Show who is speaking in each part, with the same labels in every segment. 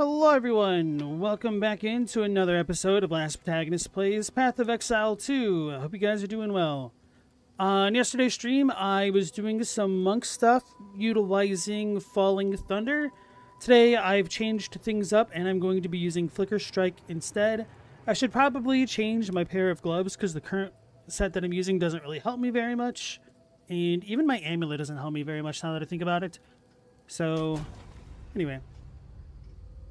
Speaker 1: Hello everyone! Welcome back into another episode of Last Protagonist Plays Path of Exile 2. I hope you guys are doing well. On yesterday's stream, I was doing some monk stuff utilizing Falling Thunder. Today, I've changed things up and I'm going to be using Flicker Strike instead. I should probably change my pair of gloves because the current set that I'm using doesn't really help me very much. And even my amulet doesn't help me very much now that I think about it. So, anyway.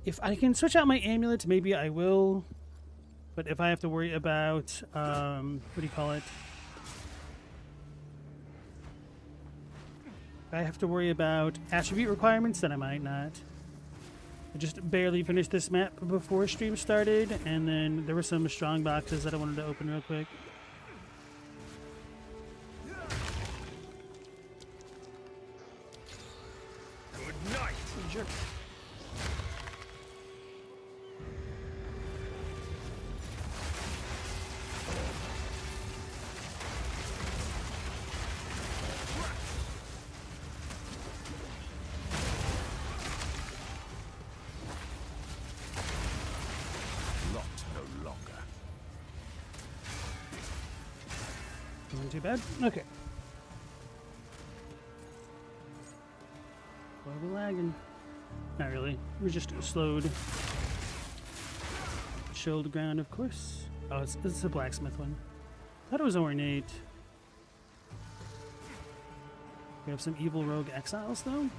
Speaker 1: If I can switch out my amulet, maybe I will. But if I have to worry about, what do you call it? If I have to worry about attribute requirements, then I might not. I just barely finished this map before stream started, and then there were some strong boxes that I wanted to open real quick.
Speaker 2: Good night.
Speaker 1: Jerk. Not too bad. Okay. Why are we lagging? Not really. We're just slowed. Chilled ground, of course. Oh, it's a blacksmith one. Thought it was ornate. We have some evil rogue exiles, though.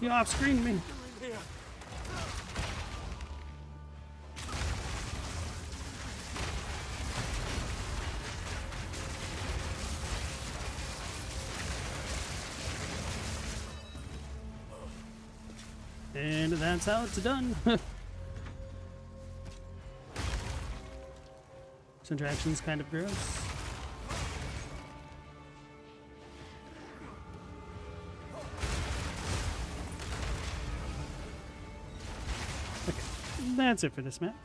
Speaker 1: You off-screen me. And that's how it's done. This interaction's kind of gross. That's it for this map.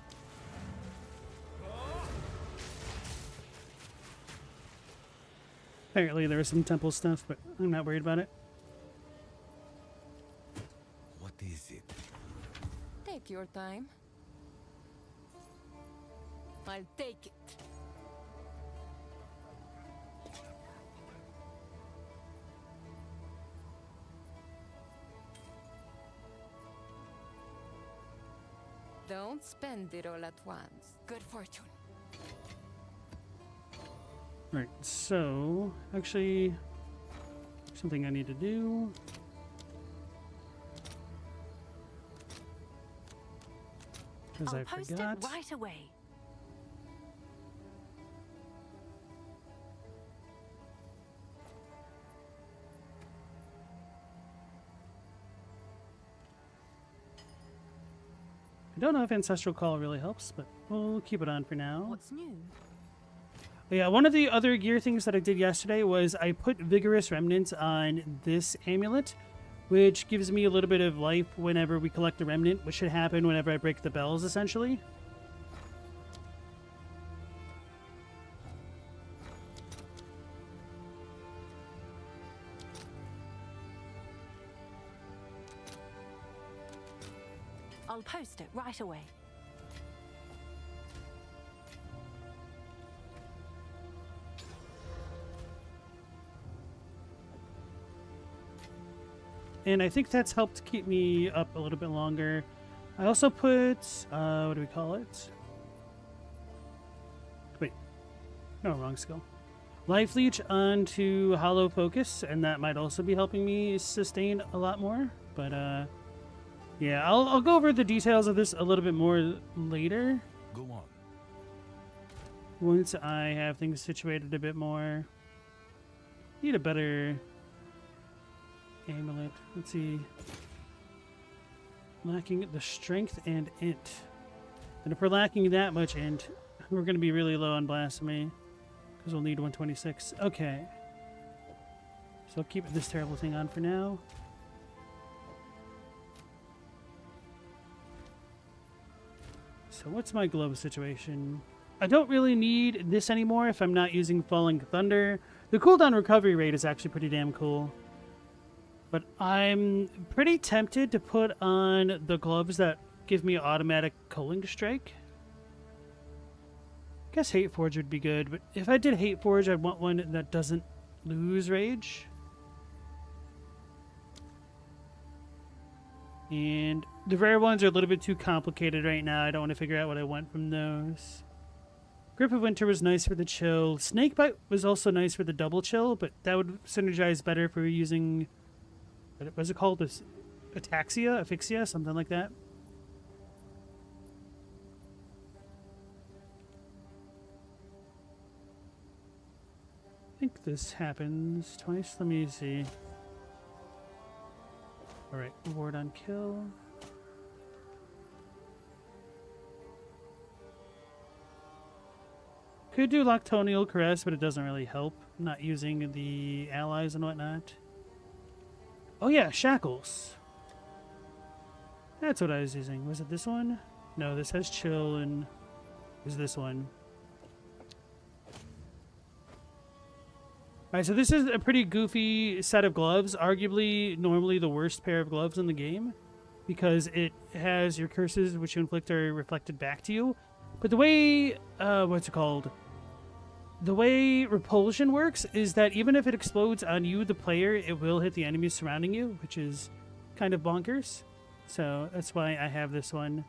Speaker 1: Apparently there was some temple stuff, but I'm not worried about it.
Speaker 2: What is it?
Speaker 3: Take your time. I'll take it. Don't spend it all at once. Good fortune.
Speaker 1: Right, so actually something I need to do. Because I
Speaker 4: post
Speaker 1: forgot.
Speaker 4: it right away.
Speaker 1: I don't know if Ancestral Call really helps, but we'll keep it on for now.
Speaker 4: What's new?
Speaker 1: Yeah, one of the other gear things that I did yesterday was I put Vigorous Remnants on this amulet, which gives me a little bit of life whenever we collect a remnant, which should happen whenever I break the bells, essentially.
Speaker 4: I'll post it right away.
Speaker 1: And I think that's helped keep me up a little bit longer. I also put, what do we call it? Wait, no, wrong skill. Life Leech onto Hollow Focus, and that might also be helping me sustain a lot more. But, yeah, I'll go over the details of this a little bit more later.
Speaker 2: Go on.
Speaker 1: Once I have things situated a bit more. Need a better amulet. Let's see. Lacking the strength and int. And if we're lacking that much int, we're going to be really low on blasphemy. Because we'll need 126. Okay. So I'll keep this terrible thing on for now. So what's my glove situation? I don't really need this anymore if I'm not using Falling Thunder. The cooldown recovery rate is actually pretty damn cool. But I'm pretty tempted to put on the gloves that give me automatic culling strike. I guess Hate Forge would be good, but if I did Hate Forge, I'd want one that doesn't lose rage. And the rare ones are a little bit too complicated right now. I don't want to figure out what I want from those. Grip of Winter was nice for the chill. Snakebite was also nice for the double chill, but that would synergize better if we were using... what was it called? This Ataxia? Asphyxia? Something like that. I think this happens twice. Let me see. Alright, ward on kill. Could do Loctonial Caress, but it doesn't really help. I'm not using the allies and whatnot. Oh yeah, Shackles. That's what I was using. Was it this one? No, this has chill and... is this one. Alright, so this is a pretty goofy set of gloves. Arguably, normally the worst pair of gloves in the game. Because it has your curses, which you inflict, are reflected back to you. But the way... what's it called? The way Repulsion works is that even if it explodes on you, the player, it will hit the enemies surrounding you, which is kind of bonkers. So that's why I have this one.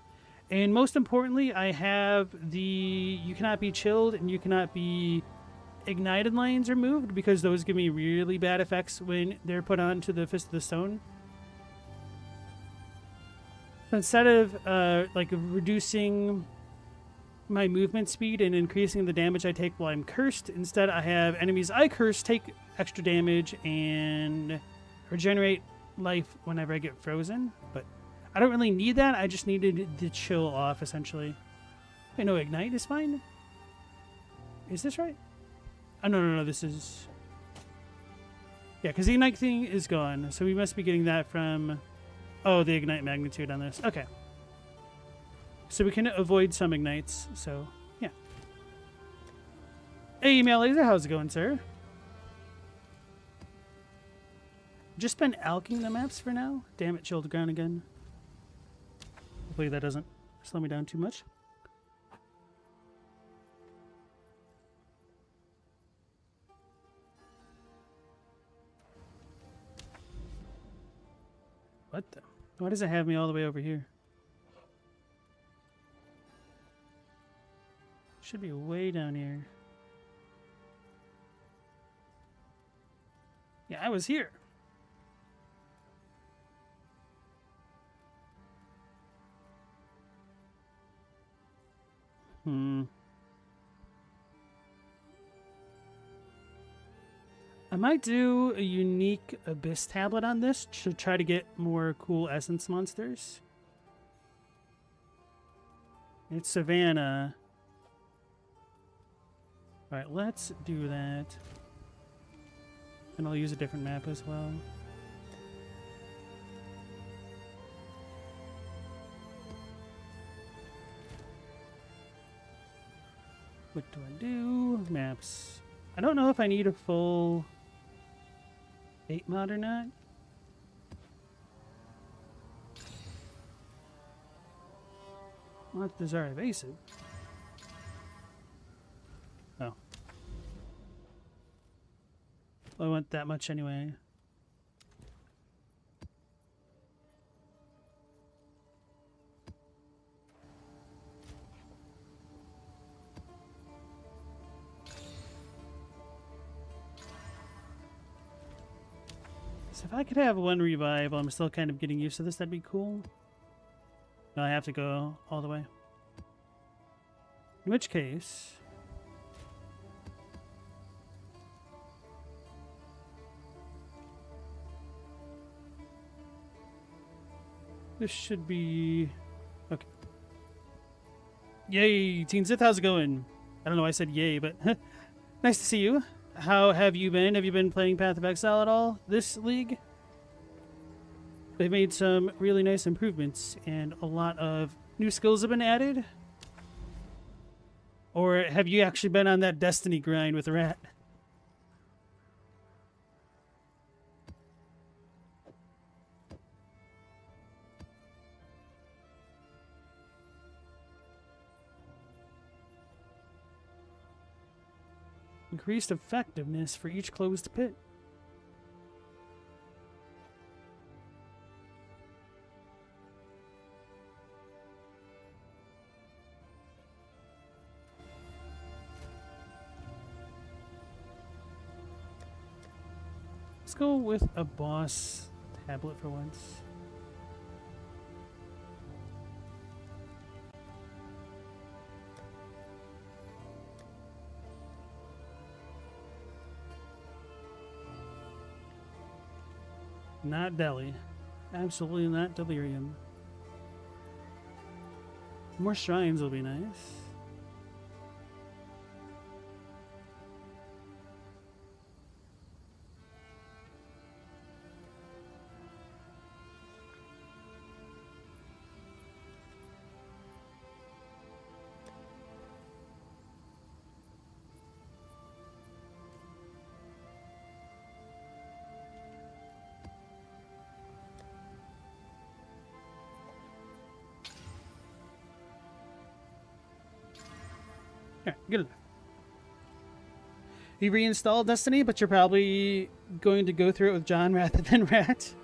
Speaker 1: And most importantly, I have the you cannot be chilled and you cannot be ignited lines removed, because those give me really bad effects when they're put onto the Fist of the Stone. So instead of like reducing my movement speed and increasing the damage I take while I'm cursed, instead I have enemies I curse take extra damage and regenerate life whenever I get frozen. But I don't really need that. I just needed the chill off, essentially. Wait, no, ignite is fine? Is this right? Oh, no, this is... yeah, because the ignite thing is gone, so we must be getting that from... oh, the ignite magnitude on this. Okay. So we can avoid some ignites, so, yeah. Hey, Email Laser, how's it going, sir? Just been alking the maps for now. Damn it, chill the ground again. Hopefully that doesn't slow me down too much. What the? Why does it have me all the way over here? Should be way down here. Yeah, I was here. I might do a unique Abyss tablet on this to try to get more cool essence monsters. It's Savannah. Alright, let's do that. And I'll use a different map as well. What do I do? Maps. I don't know if I need a full 8 mod or not. What does our evasive? Oh. I want that much anyway. So if I could have one revive while I'm still kind of getting used to this, that'd be cool. No, I have to go all the way. In which case... this should be... okay. Yay! Teen Sith, how's it going? I don't know why I said yay, but... nice to see you. How have you been? Have you been playing Path of Exile at all this league? They've made some really nice improvements, and a lot of new skills have been added. Or have you actually been on that Destiny grind with Rat? Increased effectiveness for each closed pit. Let's go with a boss tablet for once. Not Delhi. Absolutely not Delirium. More shrines will be nice. Here, good enough. You reinstalled Destiny, but you're probably going to go through it with John rather than Rat.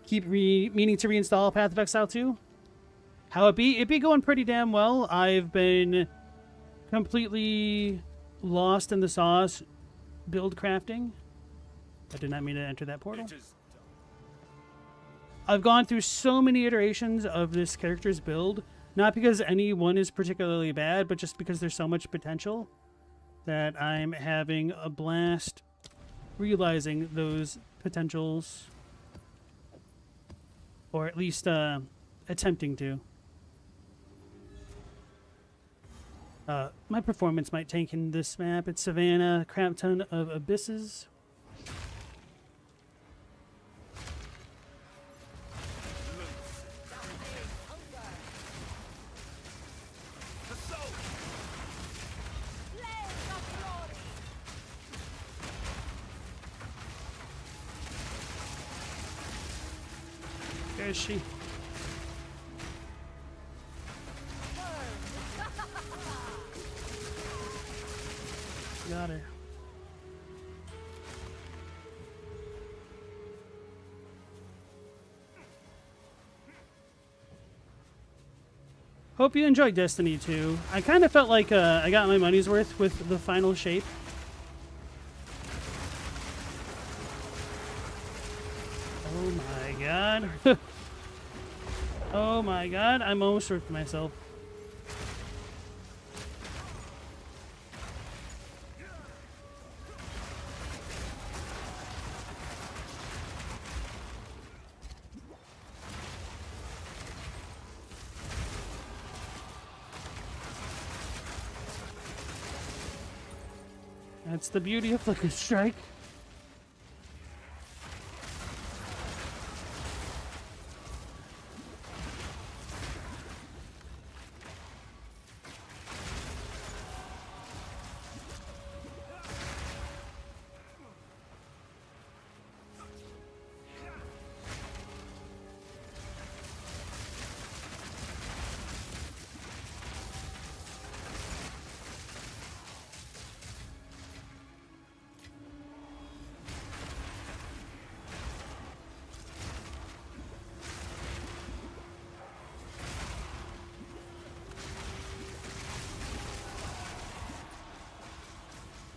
Speaker 1: Keep meaning to reinstall Path of Exile 2. How it be? It be going pretty damn well. I've been completely lost in the sauce build crafting. I did not mean to enter that portal. I've gone through so many iterations of this character's build. Not because any one is particularly bad, but just because there's so much potential that I'm having a blast realizing those potentials. Or at least attempting to. My performance might tank in this map. It's Savannah, crap ton of abysses. Where is she? Got her. Hope you enjoyed Destiny 2. I kind of felt like I got my money's worth with the final shape. Oh my god. Oh my god, I'm almost ripped myself. That's the beauty of Flicker Strike.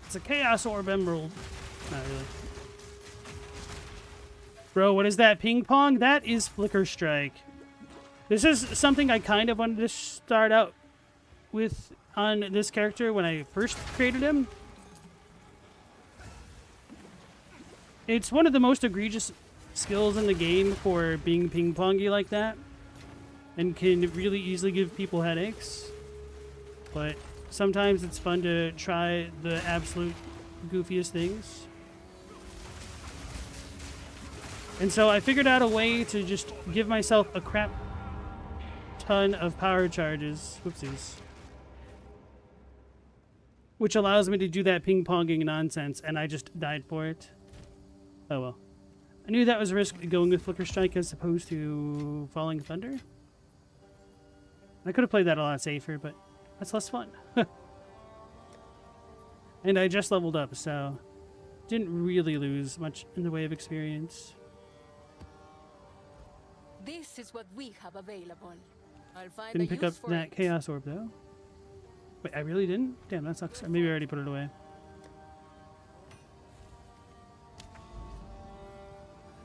Speaker 1: It's a Chaos Orb Emerald. Not really. Bro, what is that? Ping Pong? That is Flicker Strike. This is something I kind of wanted to start out with on this character when I first created him. It's one of the most egregious skills in the game for being ping-pongy like that. And can really easily give people headaches. But sometimes it's fun to try the absolute goofiest things. And so I figured out a way to just give myself a crap ton of power charges. Whoopsies. which allows me to do that ping-ponging nonsense, and I just died for it. Oh well. I knew that was a risk going with Flicker Strike as opposed to Falling Thunder. I could have played that a lot safer, but that's less fun. And I just leveled up, so didn't really lose much in the way of experience.
Speaker 3: This is what we have available. I'll find
Speaker 1: Didn't
Speaker 3: a
Speaker 1: pick
Speaker 3: use
Speaker 1: up
Speaker 3: for
Speaker 1: that
Speaker 3: it.
Speaker 1: Chaos Orb, though. Wait, I really didn't? Damn, that sucks. Or maybe I already put it away.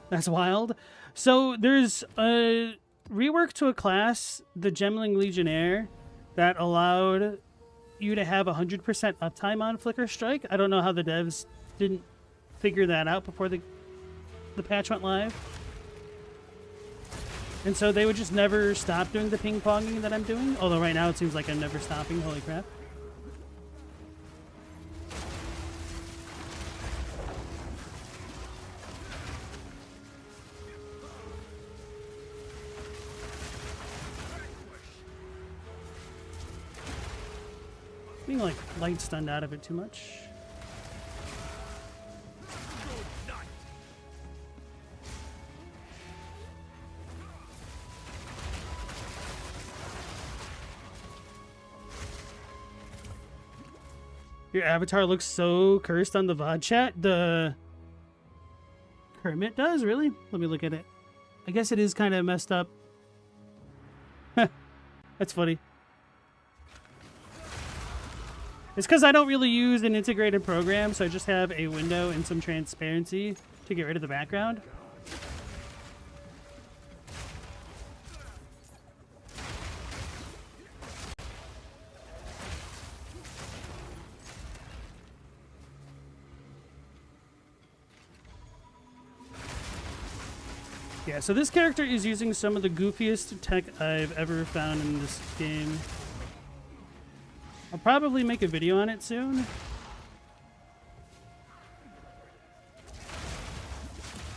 Speaker 1: That's wild. So there's a rework to a class, the Gemling Legionnaire, that allowed you to have 100% uptime on Flicker Strike. I don't know how the devs didn't figure that out before the patch went live. And so they would just never stop doing the ping-ponging that I'm doing. Although right now it seems like I'm never stopping. Holy crap. Being like light stunned out of it too much. Your avatar looks so cursed on the VOD chat. The Kermit does? Really? Let me look at it. I guess it is kind of messed up. That's funny. It's because I don't really use an integrated program, so I just have a window and some transparency to get rid of the background. Yeah, so this character is using some of the goofiest tech I've ever found in this game. I'll probably make a video on it soon.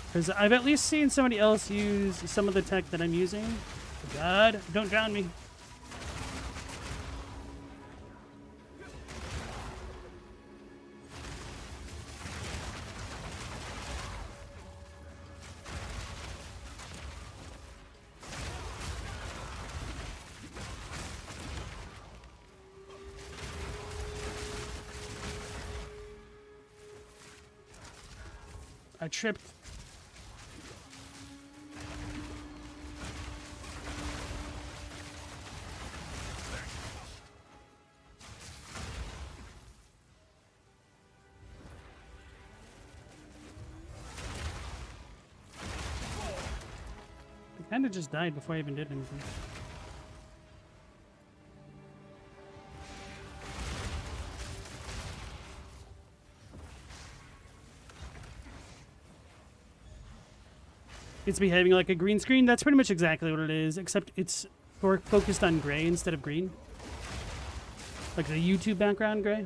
Speaker 1: Because I've at least seen somebody else use some of the tech that I'm using. Oh God, don't drown me. I tripped. I kind of just died before I even did anything. It's behaving like a green screen. That's pretty much exactly what it is, except it's focused on gray instead of green. Like the YouTube background gray.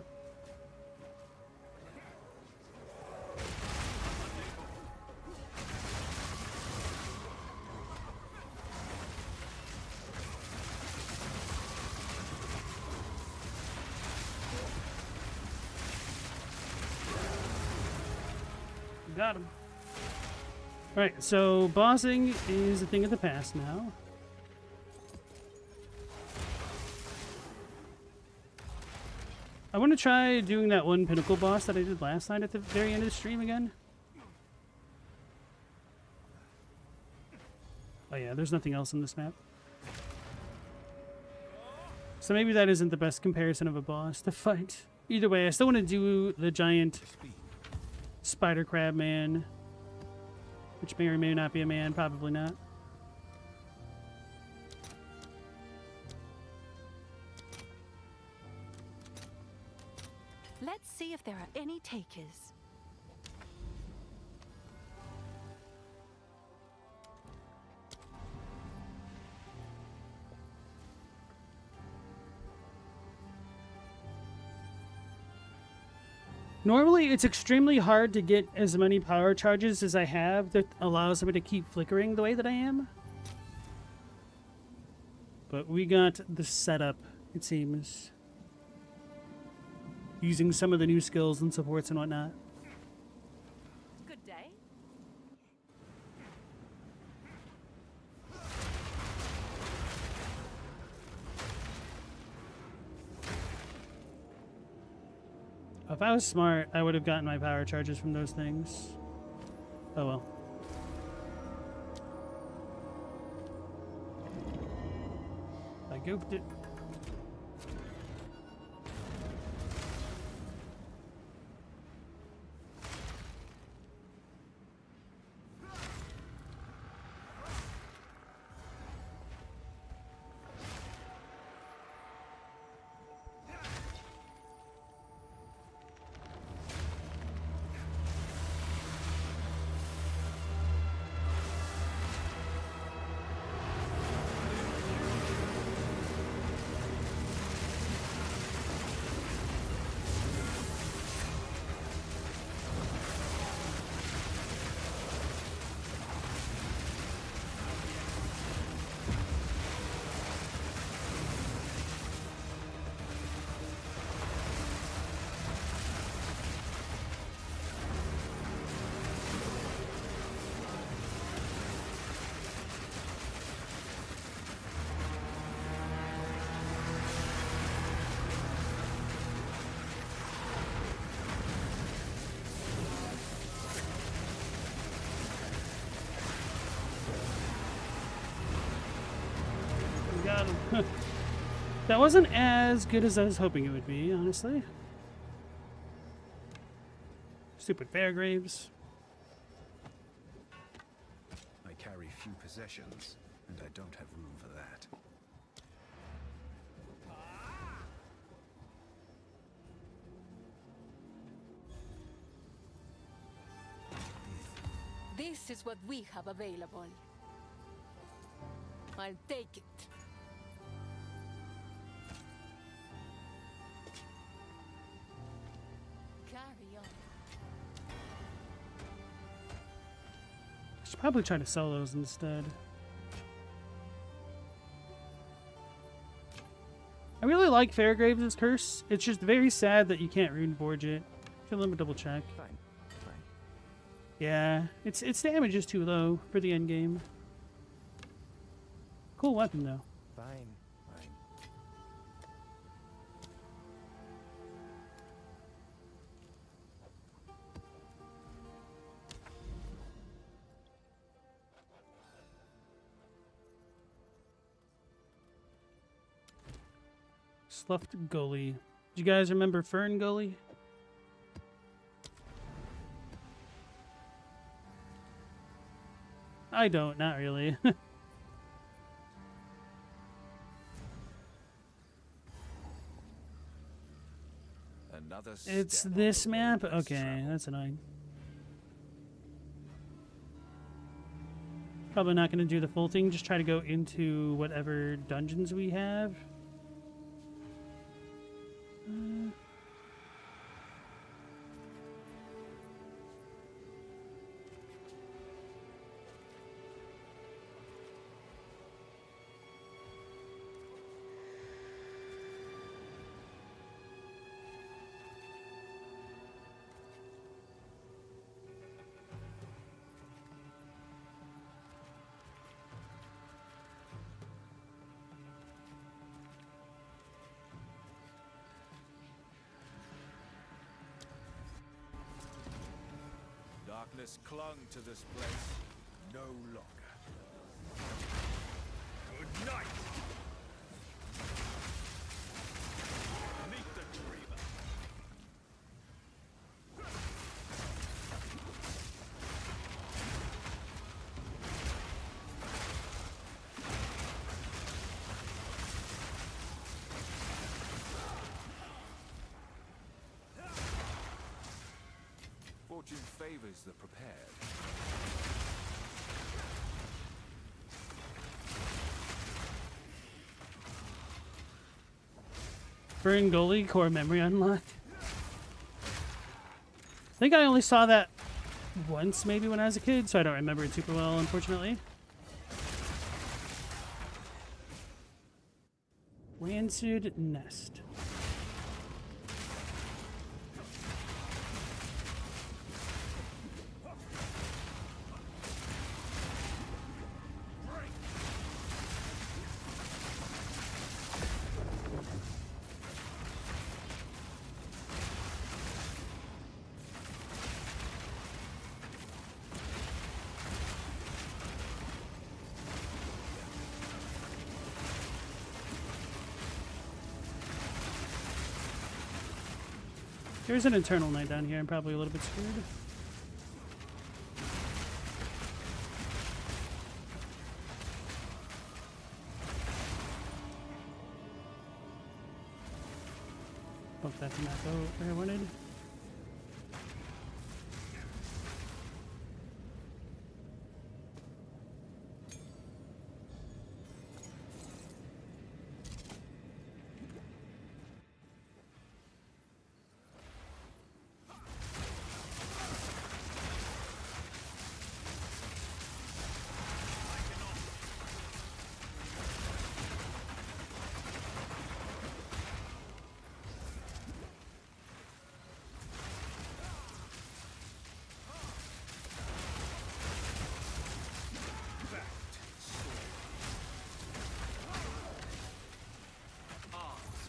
Speaker 1: Got him. Alright, so bossing is a thing of the past now. I want to try doing that one pinnacle boss that I did last night at the very end of the stream again. Oh yeah, there's nothing else in this map. So maybe that isn't the best comparison of a boss to fight. Either way, I still want to do the giant spider crab man. Which may or may not be a man, probably not.
Speaker 4: Let's see if there are any takers.
Speaker 1: Normally, it's extremely hard to get as many power charges as I have that allows me to keep flickering the way that I am. But we got the setup, it seems. using some of the new skills and supports and whatnot.
Speaker 4: Good day.
Speaker 1: If I was smart, I would have gotten my power charges from those things. Oh well. I goofed it. Got him. That wasn't as good as I was hoping it would be, honestly. Stupid Fairgraves.
Speaker 2: I carry few possessions, and I don't have room for that.
Speaker 3: This is what we have available. I'll take it. Carry on.
Speaker 1: I should probably try to sell those instead. I really like Fairgraves' curse. It's just very sad that you can't rune forge it. Let me double check.
Speaker 2: Fine. Fine.
Speaker 1: Yeah, its damage is too low for the end game. Cool weapon though.
Speaker 2: Fine. Fine.
Speaker 1: Sloughed Gully. Do you guys remember Fern Gully? I don't, not really.
Speaker 2: Another
Speaker 1: It's
Speaker 2: step
Speaker 1: this
Speaker 2: on the
Speaker 1: map?
Speaker 2: road less
Speaker 1: Okay,
Speaker 2: traveled.
Speaker 1: that's annoying. Probably not going to do the full thing, just try to go into whatever dungeons we have.
Speaker 2: Darkness clung to this place no longer. Good night! Meet the dreamer. Fortune favors the prepared.
Speaker 1: Fern Gully core memory unlocked. I think I only saw that once, maybe when I was a kid, so I don't remember it super well, unfortunately. Rancid Nest. There's an Eternal Knight down here. I'm probably a little bit screwed. Hope that did not go where I wanted.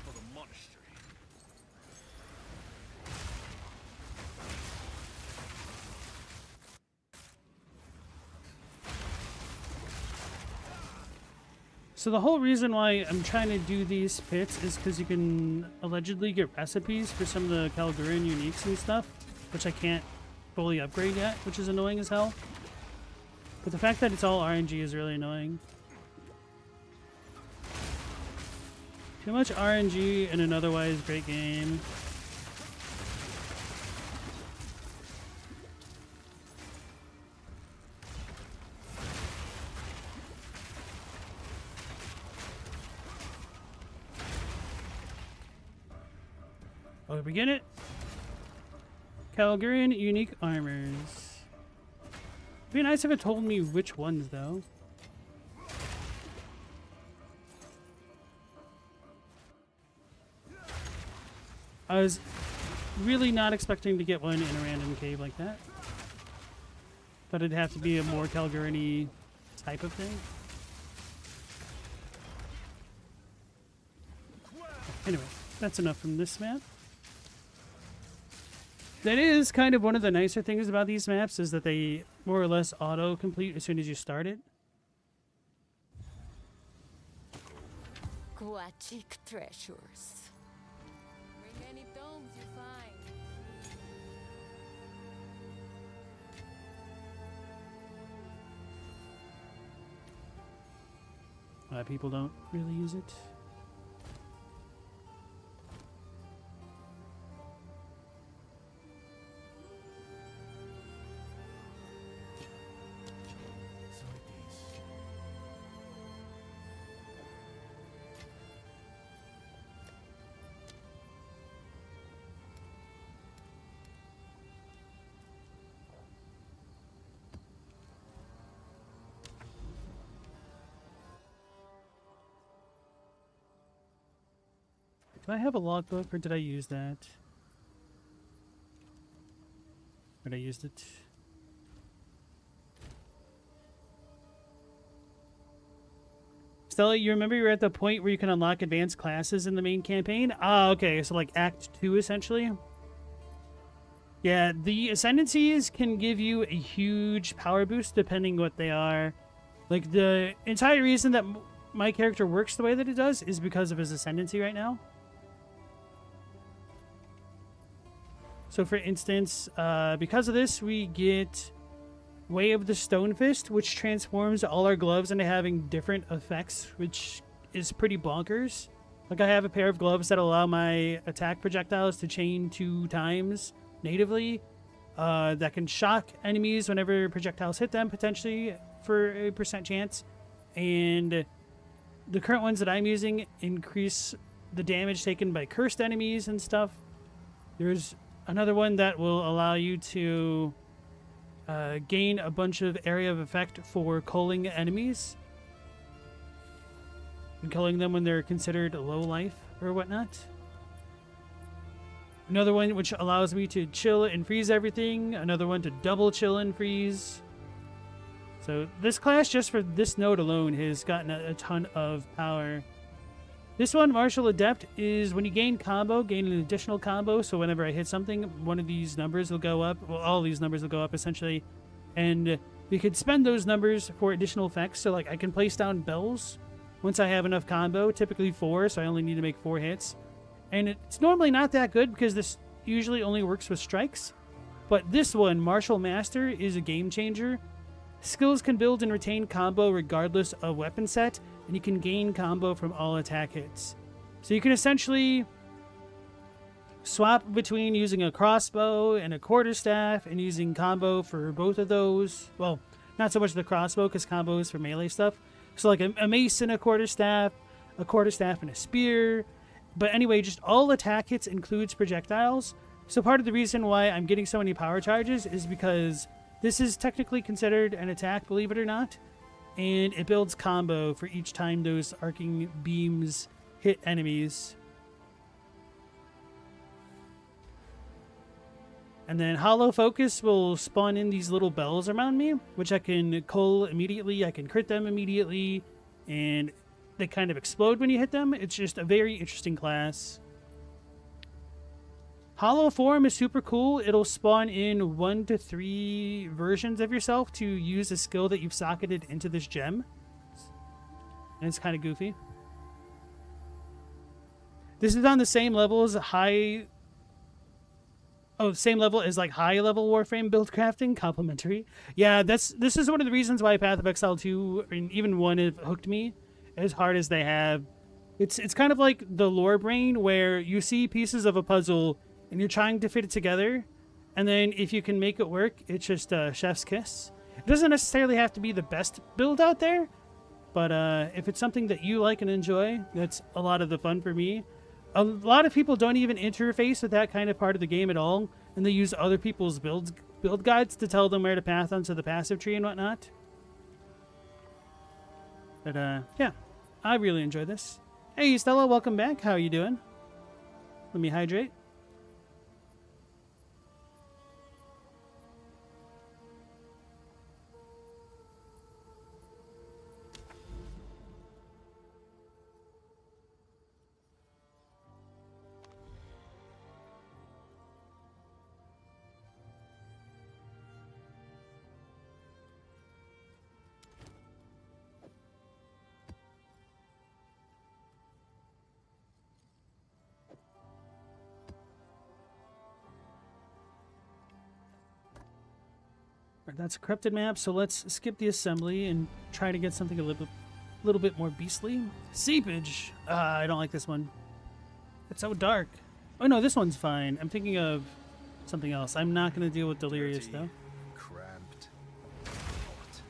Speaker 2: For the monastery.
Speaker 1: So the whole reason why I'm trying to do these pits is because you can allegedly get recipes for some of the Calgarian uniques and stuff, which I can't fully upgrade yet, which is annoying as hell. But the fact that it's all RNG is really annoying. Too much RNG in an otherwise great game. Oh, we begin it. Calgarian unique armors. It'd be nice if it told me which ones, though. I was really not expecting to get one in a random cave like that. But it'd have to be a more Calgarian-y type of thing. Anyway, that's enough from this map. That is kind of one of the nicer things about these maps, is that they more or less auto-complete as soon as you start it.
Speaker 3: Aquatic treasures. Bring any tomes you find.
Speaker 1: People don't really use it. Do I have a logbook, or did I use that? But I used it. Stella, you remember you were at the point where you can unlock advanced classes in the main campaign? Ah, okay, so like Act 2, essentially. Yeah, the Ascendancies can give you a huge power boost depending what they are. Like, the entire reason that my character works the way that it does is because of his Ascendancy right now. So, for instance, because of this, we get Way of the Stone Fist, which transforms all our gloves into having different effects, which is pretty bonkers. Like, I have a pair of gloves that allow my attack projectiles to chain 2 times natively, that can shock enemies whenever projectiles hit them, potentially, for a % chance. And the current ones that I'm using increase the damage taken by cursed enemies and stuff. There's another one that will allow you to gain a bunch of area of effect for culling enemies. And culling them when they're considered low life or whatnot. Another one which allows me to chill and freeze everything. Another one to double chill and freeze. So this class, just for this node alone, has gotten a ton of power. This one, Martial Adept, is when you gain an additional combo. So whenever I hit something, one of these numbers will go up. Well, all these numbers will go up, essentially. And we could spend those numbers for additional effects. So, like, I can place down bells once I have enough combo, typically 4, so I only need to make 4 hits. And it's normally not that good because this usually only works with strikes, but this one, Martial Master, is a game changer. Skills can build and retain combo regardless of weapon set, and you can gain combo from all attack hits. So you can essentially swap between using a crossbow and a quarterstaff and using combo for both of those. Well, not so much the crossbow because combo is for melee stuff. So like a mace and a quarterstaff and a spear. But anyway, just all attack hits includes projectiles. So part of the reason why I'm getting so many power charges is because this is technically considered an attack, believe it or not. And it builds combo for each time those arcing beams hit enemies. And then Hollow Focus will spawn in these little bells around me, which I can cull immediately. I can crit them immediately, and they kind of explode when you hit them. It's just a very interesting class. Hollow Form is super cool. It'll spawn in 1 to 3 versions of yourself to use a skill that you've socketed into this gem. And it's kind of goofy. This is on the same level as high like high level Warframe build crafting. Complimentary. Yeah, this is one of the reasons why Path of Exile 2 and even 1 have hooked me as hard as they have. It's kind of like the lore brain where you see pieces of a puzzle and you're trying to fit it together, and then if you can make it work, it's just a chef's kiss. It doesn't necessarily have to be the best build out there, but if it's something that you like and enjoy, that's a lot of the fun for me. A lot of people don't even interface with that kind of part of the game at all, and they use other people's build guides to tell them where to path onto the passive tree and whatnot. But yeah, I really enjoy this. Hey Stella, welcome back. How are you doing? Let me hydrate. That's a corrupted map, so let's skip the assembly and try to get something a little bit more beastly. Seepage! I don't like this one. It's so dark. Oh no, this one's fine. I'm thinking of something else. I'm not going to deal with Delirious,
Speaker 2: Dirty,
Speaker 1: though.
Speaker 2: cramped, hot.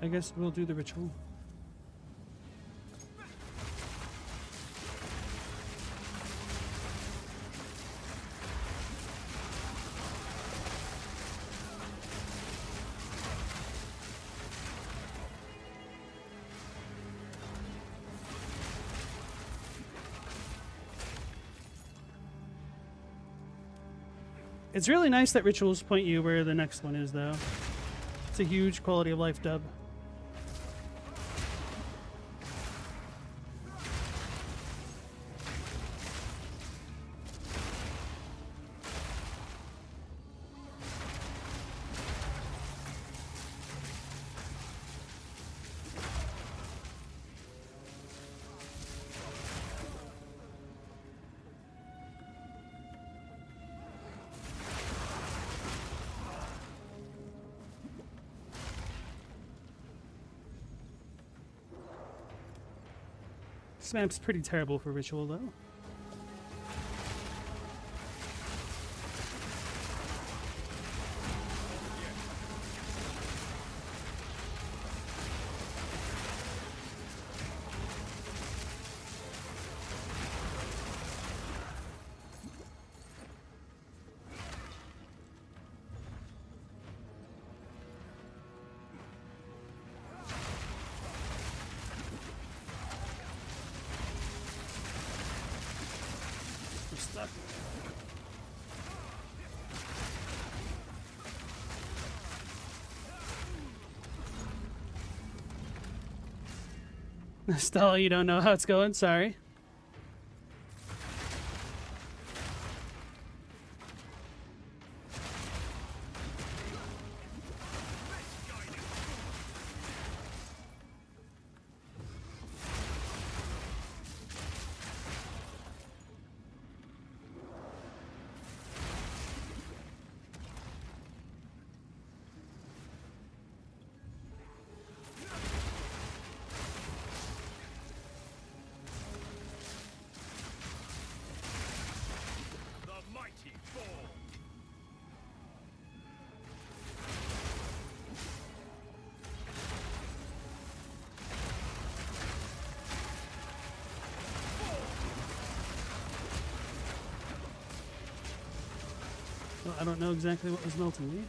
Speaker 1: I guess we'll do the ritual. It's really nice that rituals point you where the next one is, though. It's a huge quality of life dub. This map's pretty terrible for ritual, though. Suck. Stella, you don't know how it's going? Sorry. Well, I don't know exactly what was melting me.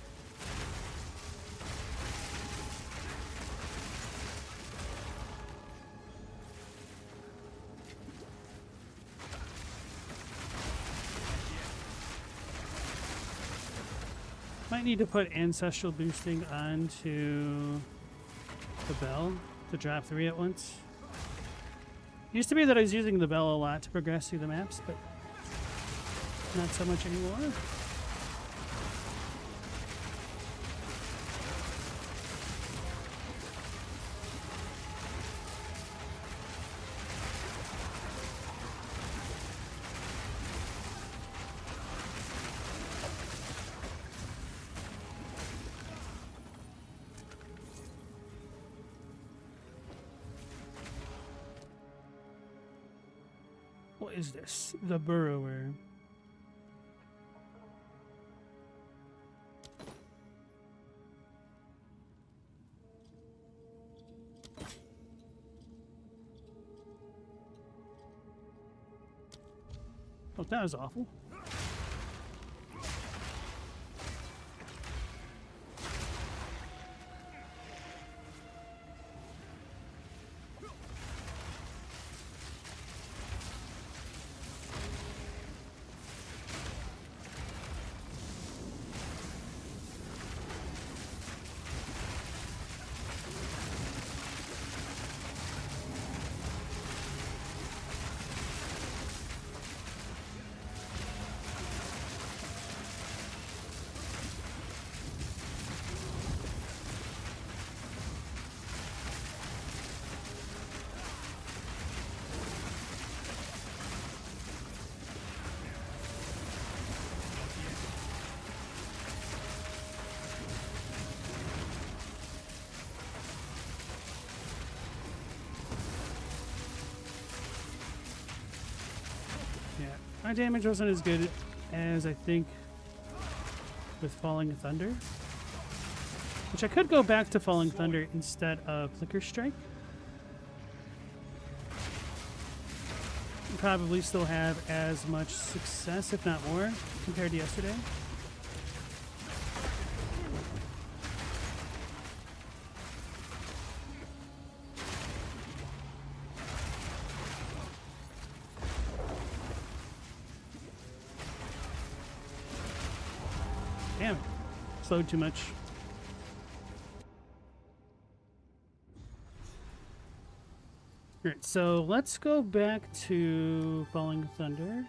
Speaker 1: Might need to put ancestral boosting onto the bell to drop 3 at once. Used to be that I was using the bell a lot to progress through the maps, but not so much anymore. What is this? The Burrower. Oh, that was awful. My damage wasn't as good as I think with Falling Thunder, which I could go back to Falling Thunder instead of Flicker Strike. Probably still have as much success, if not more, compared to yesterday. Damn, slowed too much. Alright, so let's go back to Falling Thunder.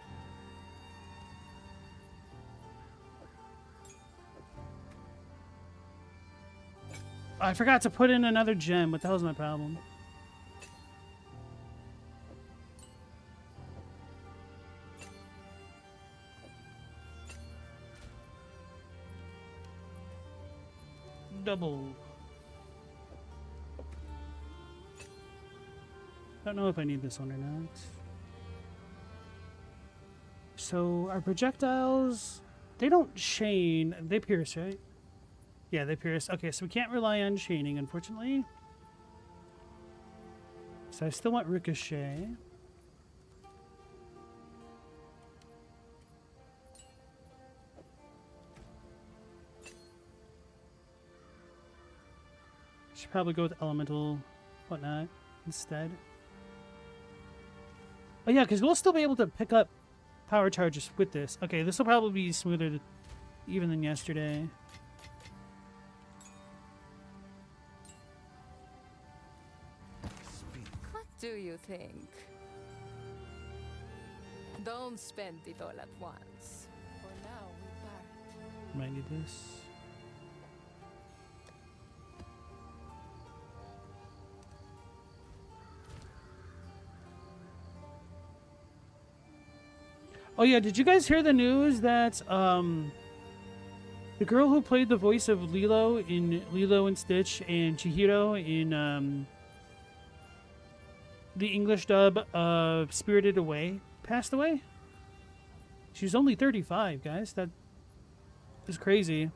Speaker 1: I forgot to put in another gem. What the hell's my problem? Double. Don't know if I need this one or not. So our projectiles, they don't chain, they pierce, right? Yeah, they pierce. Okay, so we can't rely on chaining, unfortunately. So I still want ricochet. Should probably go with elemental whatnot instead. Oh yeah, because we'll still be able to pick up power charges with this. Okay, this will probably be smoother even than yesterday.
Speaker 2: Speak.
Speaker 3: What do you think? Don't spend it all at once. For now, we part.
Speaker 1: Might need this. Oh yeah, did you guys hear the news that the girl who played the voice of Lilo in Lilo and Stitch and Chihiro in the English dub of Spirited Away passed away? She was only 35, guys. That is crazy.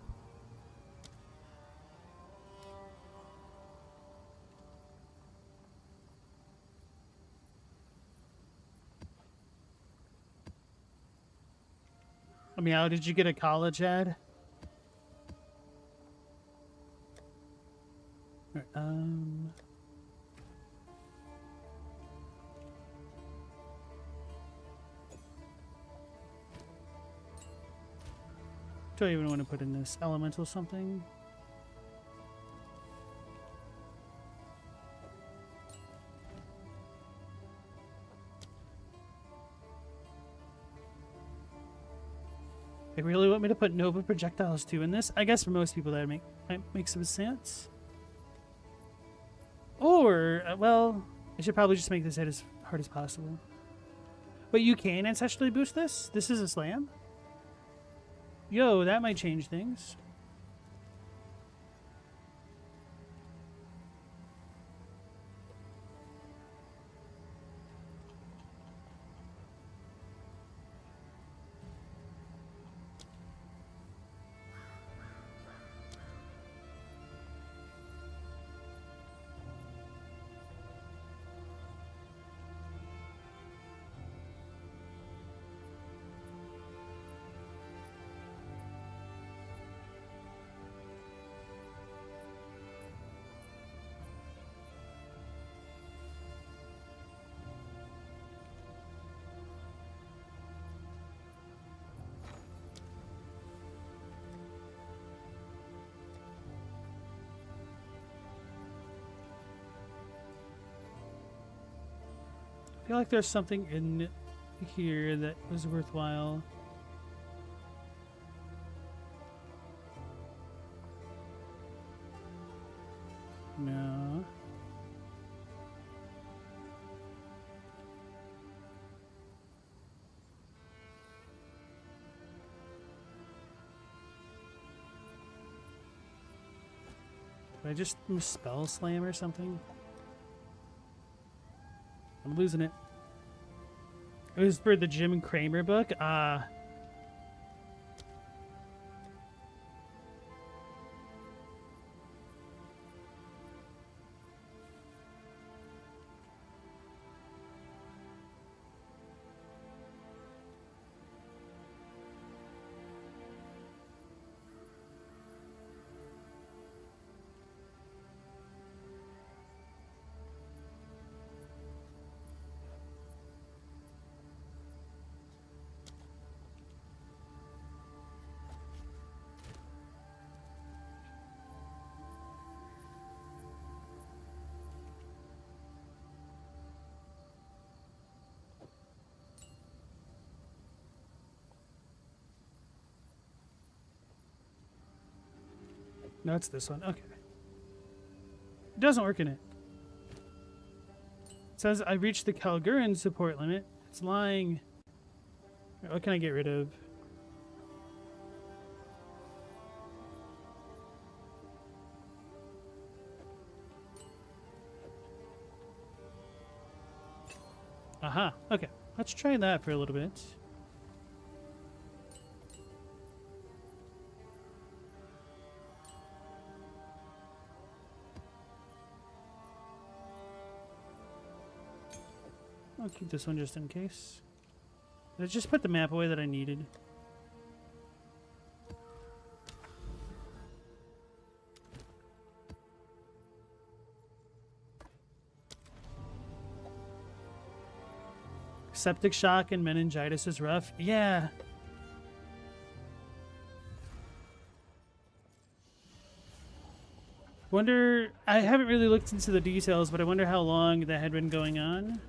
Speaker 1: I mean, how did you get a college ad? Alright, do I even want to put in this elemental something? They really want me to put Nova projectiles too in this? I guess for most people that might make some sense. Or, well, I should probably just make this hit as hard as possible. But you can ancestrally boost this? This is a slam? Yo, that might change things. I feel like there's something in here that was worthwhile. No. Did I just misspell slam or something? I'm losing it. It was for the Jim Cramer book. No, it's this one. Okay. It doesn't work in it. It says I reached the Kalgurin support limit. It's lying. What can I get rid of? Aha. Okay. Let's try that for a little bit. I'll keep this one just in case. Did I just put the map away that I needed? Septic shock and meningitis is rough. Yeah. Wonder, I haven't really looked into the details, but I wonder how long that had been going on.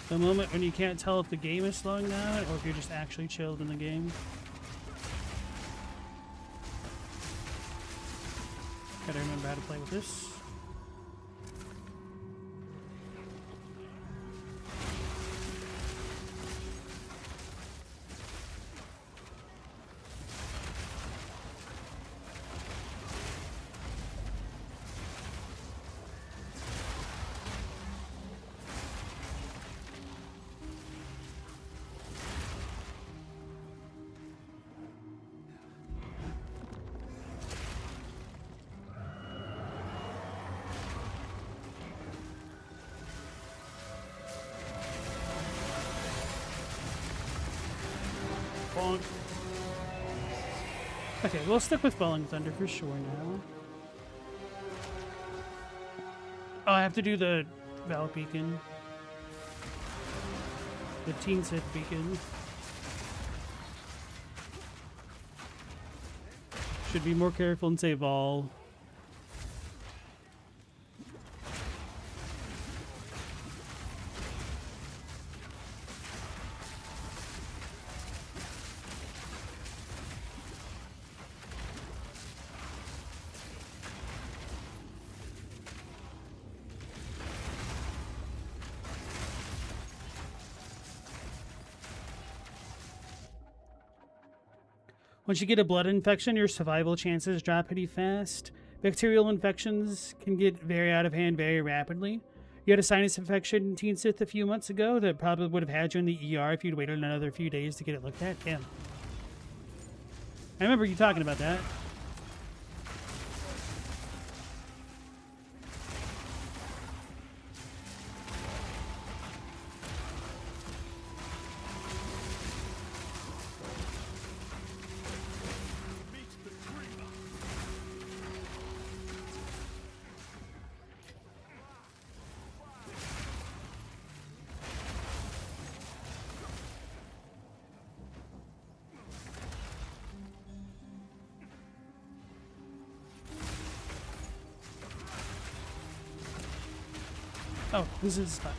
Speaker 1: The moment when you can't tell if the game is slowing down or if you're just actually chilled in the game. Gotta remember how to play with this. Bonk. Okay, we'll stick with Falling Thunder for sure now. Oh, I have to do the Val Beacon. The Teen Sith Beacon. Should be more careful and say Vol. Once you get a blood infection, your survival chances drop pretty fast. Bacterial infections can get very out of hand very rapidly. You had a sinus infection in Teen Sith a few months ago that probably would have had you in the ER if you'd waited another few days to get it looked at. Damn. I remember you talking about that. Oh, this is stuck.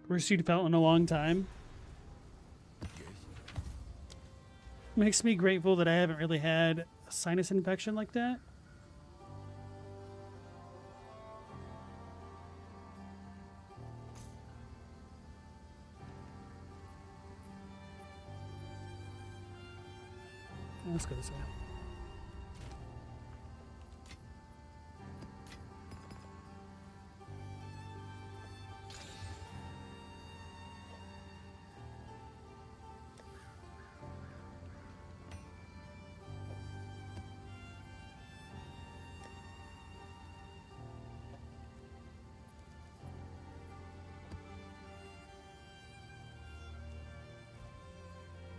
Speaker 1: Worst you'd felt in a long time. Makes me grateful that I haven't really had a sinus infection like that. Let's go this way.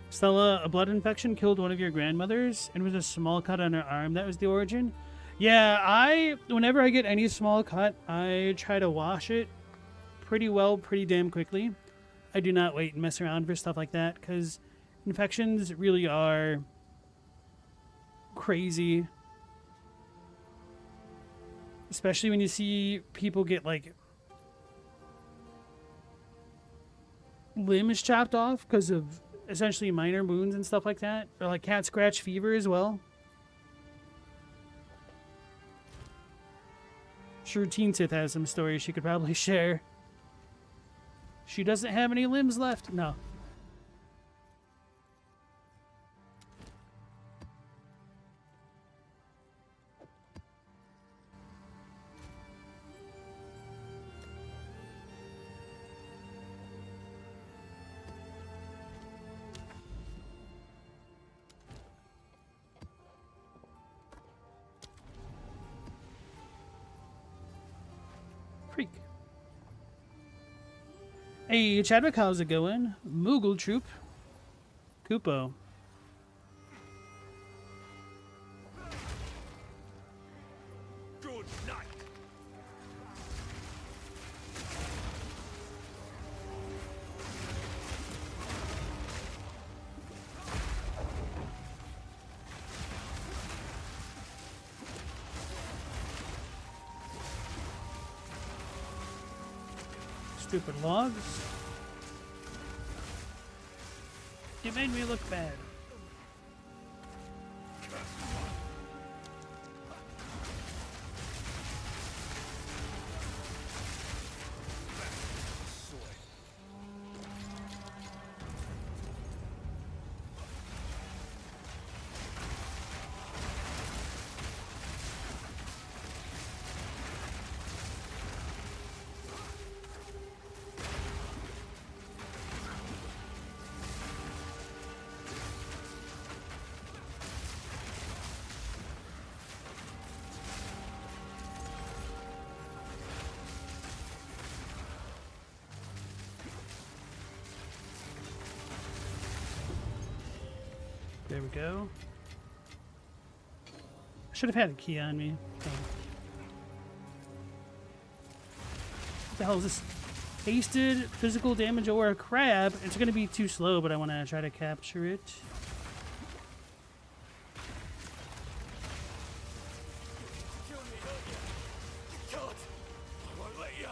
Speaker 1: Stella, a blood infection killed one of your grandmothers and was a small cut on her arm. That was the origin? Yeah, whenever I get any small cut, I try to wash it pretty well, pretty damn quickly. I do not wait and mess around for stuff like that because infections really are crazy. Especially when you see people get like limbs chopped off because of essentially minor wounds and stuff like that, or like cat scratch fever as well. Sure, Teen Sith has some stories she could probably share. She doesn't have any limbs left. No. Creek. Hey, Chadwick, how's it going? Moogle Troop. Kupo.
Speaker 2: Good night.
Speaker 1: Stupid logs. You made me look bad. There we go. I should have had a key on me. Oh. What the hell is this? Hasted physical damage or a crab. It's going to be too slow, but I want to try to capture it.
Speaker 2: Kill me, don't you? You can't. I won't let you.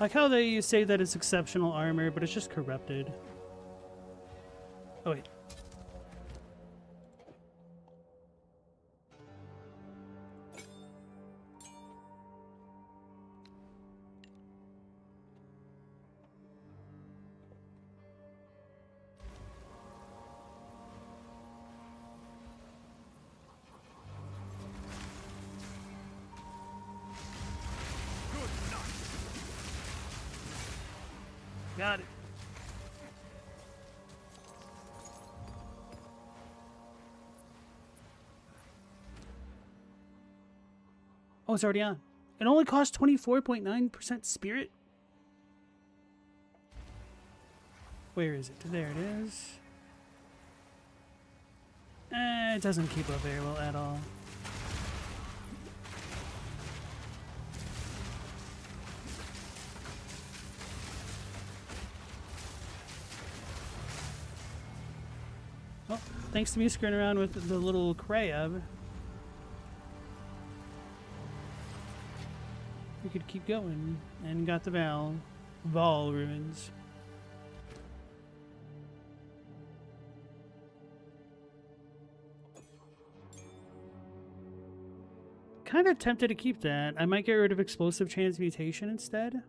Speaker 1: I like how they say that it's exceptional armor, but it's just corrupted. Oh, wait. Got it. Oh, it's already on. It only costs 24.9% spirit. Where is it? There it is. It doesn't keep up very well at all. Well, thanks to me screwing around with the little crab, we could keep going and got the Val ruins. Kind of tempted to keep that. I might get rid of explosive transmutation instead.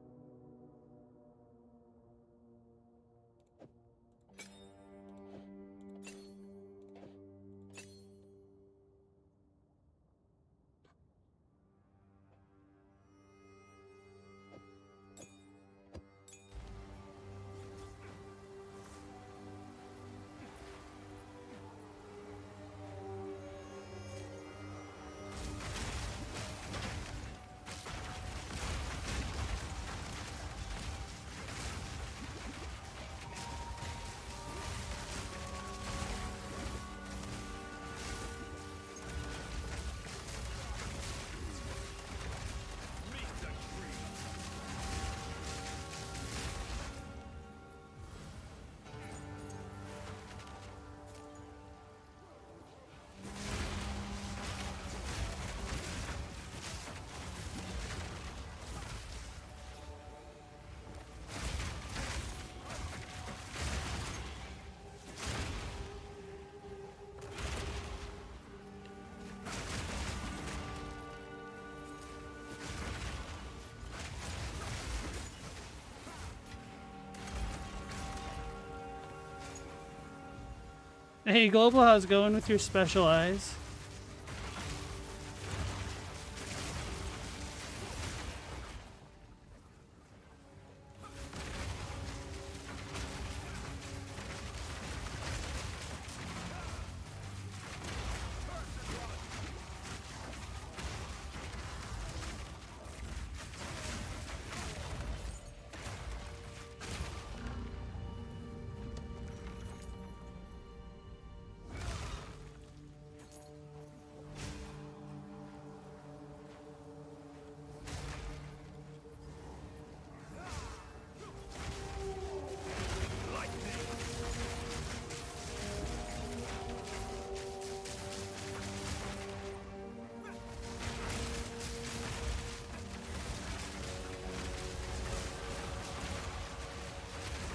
Speaker 1: Hey, Global, how's it going with your special eyes?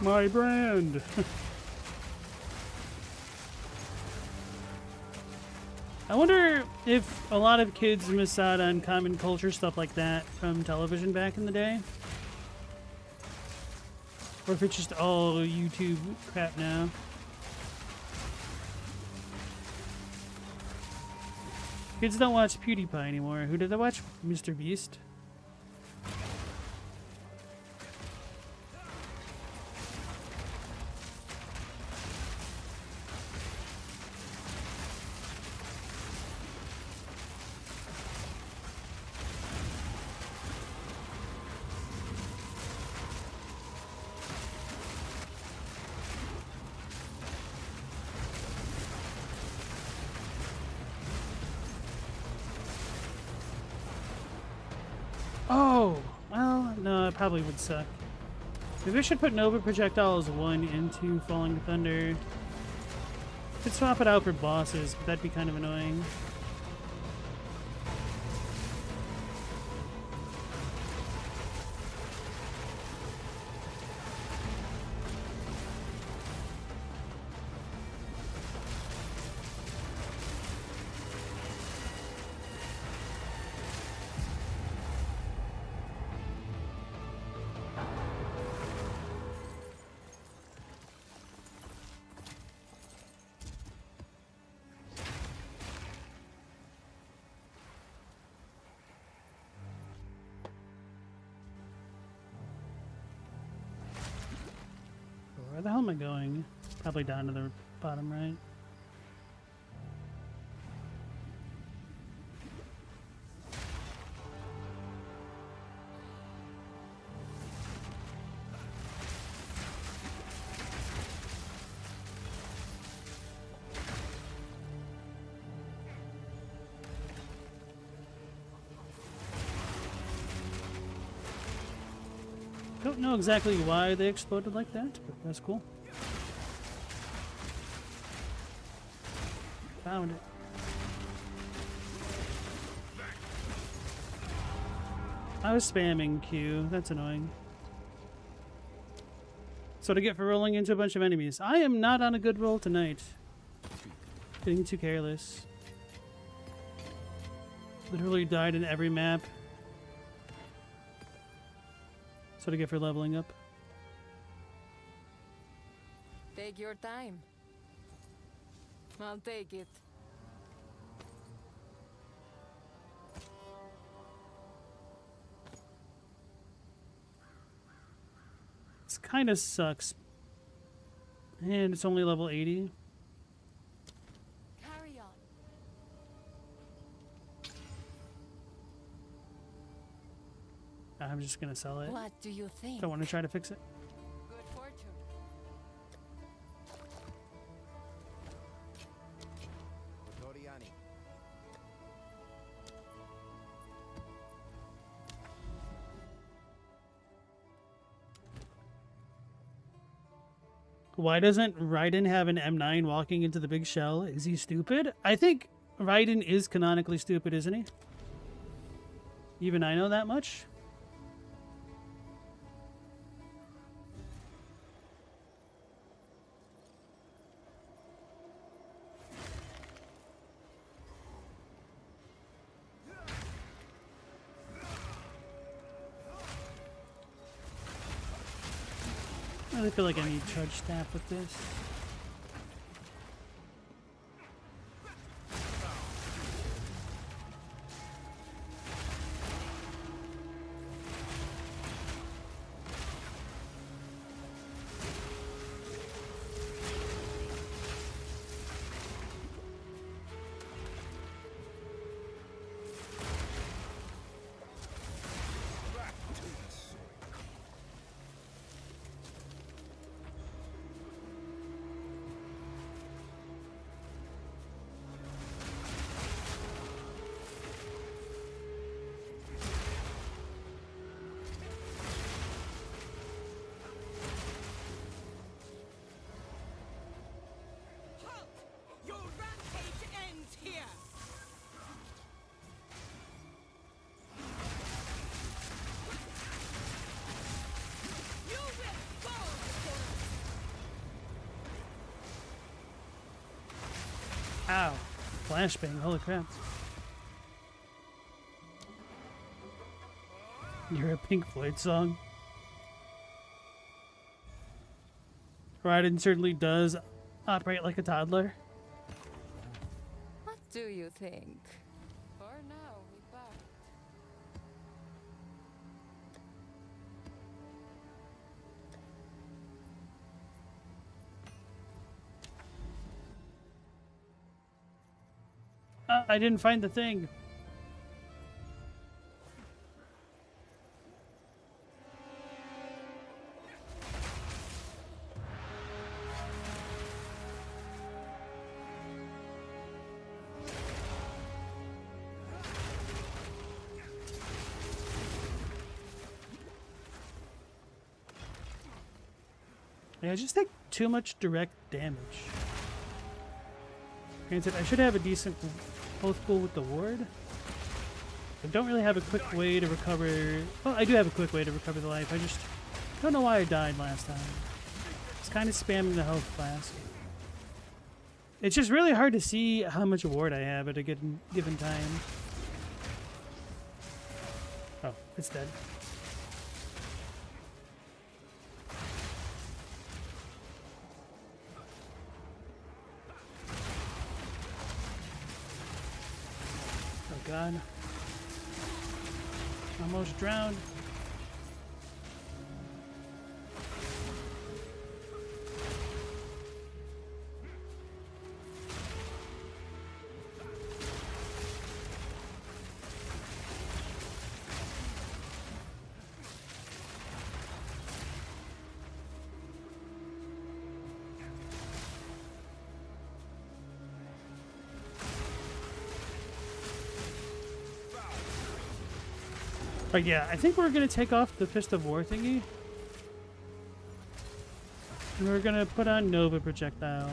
Speaker 1: My brand. I wonder if a lot of kids miss out on common culture stuff like that from television back in the day. Or if it's just all YouTube crap now. Kids don't watch PewDiePie anymore. Who did they watch? Mr. Beast? Oh, well, no, it probably would suck. Maybe I should put Nova Projectiles 1 into Falling Thunder. Could swap it out for bosses, but that'd be kind of annoying. Where the hell am I going? Probably down to the bottom right. Don't know exactly why they exploded like that, but that's cool. Found it. I was spamming Q. That's annoying. So to get for rolling into a bunch of enemies. I am not on a good roll tonight. Getting too careless. Literally died in every map. So to get for leveling up.
Speaker 3: Take your time. I'll take it.
Speaker 1: This kind of sucks. And it's only level 80.
Speaker 3: Carry on.
Speaker 1: I'm just gonna sell it.
Speaker 3: What do you think?
Speaker 1: Don't want to try to fix it.
Speaker 3: Good fortune.
Speaker 1: Why doesn't Raiden have an M9 walking into the big shell? Is he stupid? I think Raiden is canonically stupid, isn't he? Even I know that much? I feel like I need charge staff with this. Ow. Flashbang, holy crap. You're a Pink Floyd song. Raiden certainly does operate like a toddler.
Speaker 3: What do you think? For now, we back.
Speaker 1: I didn't find the thing. Yeah, I just take too much direct damage. Granted, I should have a decent health pool with the ward. I don't really have a quick way to recover... Well, I do have a quick way to recover the life. I just don't know why I died last time. It's kind of spamming the health flask. It's just really hard to see how much ward I have at a given time. Oh, it's dead. Oh god. Almost drowned. But yeah, I think we're gonna take off the Fist of War thingy. And we're gonna put on Nova projectiles.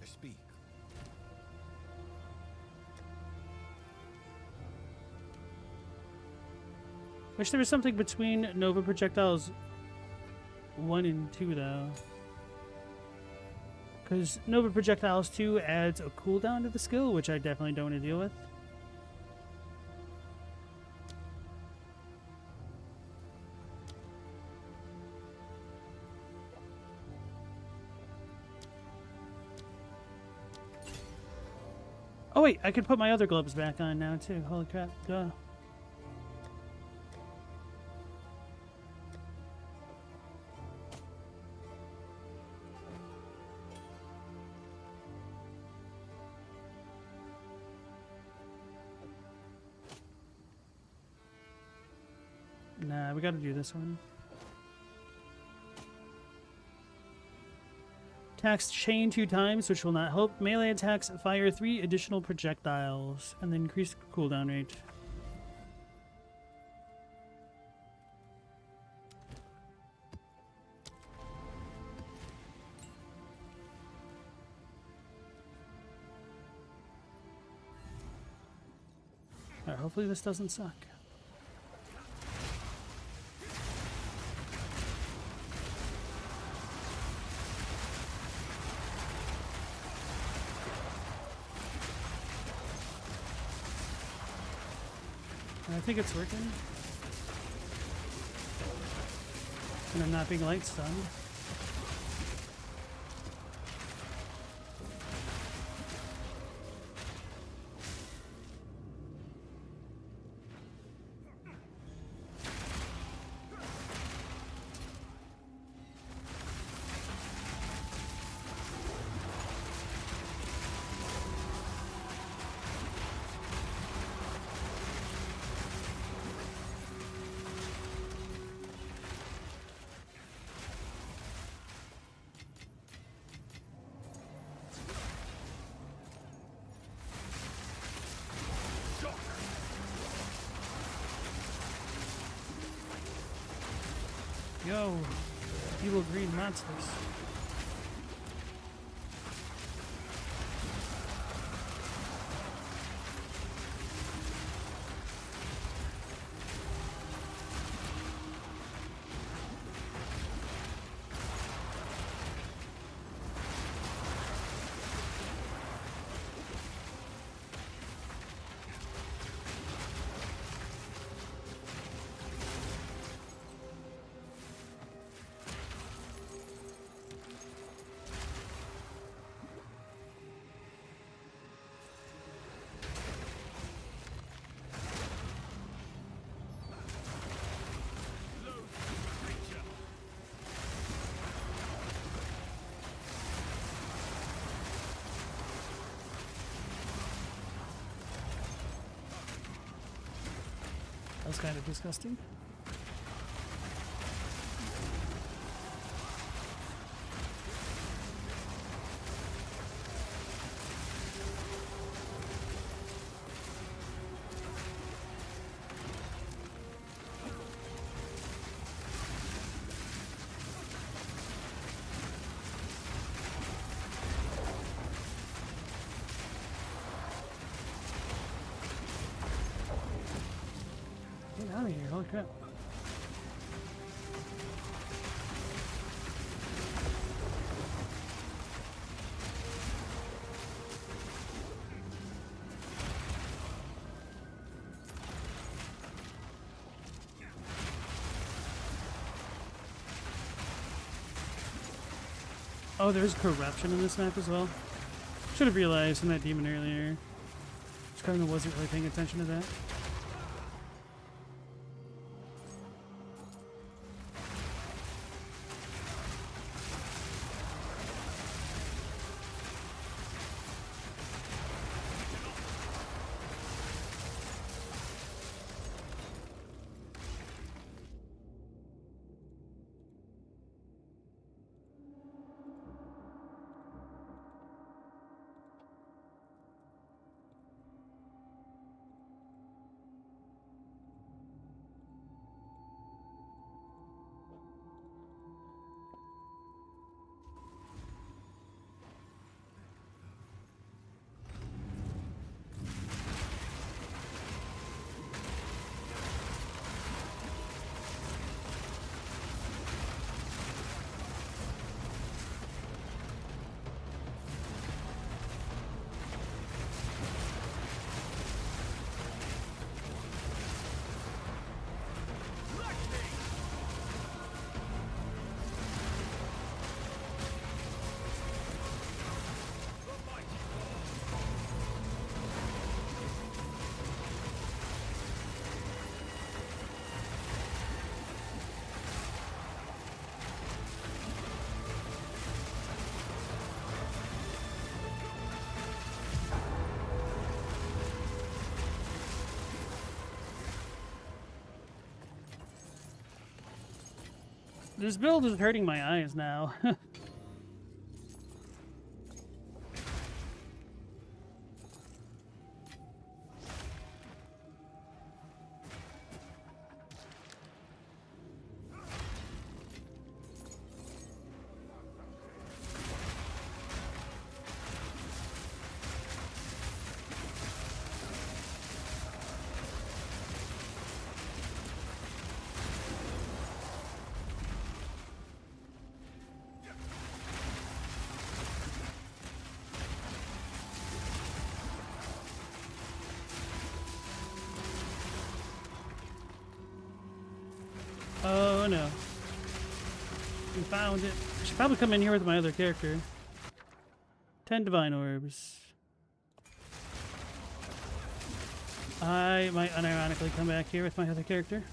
Speaker 2: I speak.
Speaker 1: Wish there was something between Nova projectiles 1 and 2 though. Because Nova projectiles 2 adds a cooldown to the skill, which I definitely don't want to deal with. Oh wait, I could put my other gloves back on now too. Holy crap, duh. Nah, we gotta do this one. Attacks chain 2 times, which will not help. Melee attacks fire 3 additional projectiles, and then increase cooldown rate. Alright, hopefully this doesn't suck. I think it's working. And I'm not being light stunned. Yo, evil green monsters. was kind of disgusting. Get out of here, holy crap. Oh, there's corruption in this map as well. Should have realized from that demon earlier. Just kind of wasn't really paying attention to that. This build is hurting my eyes now. Oh no. We found it. I should probably come in here with my other character. 10 divine orbs. I might unironically come back here with my other character.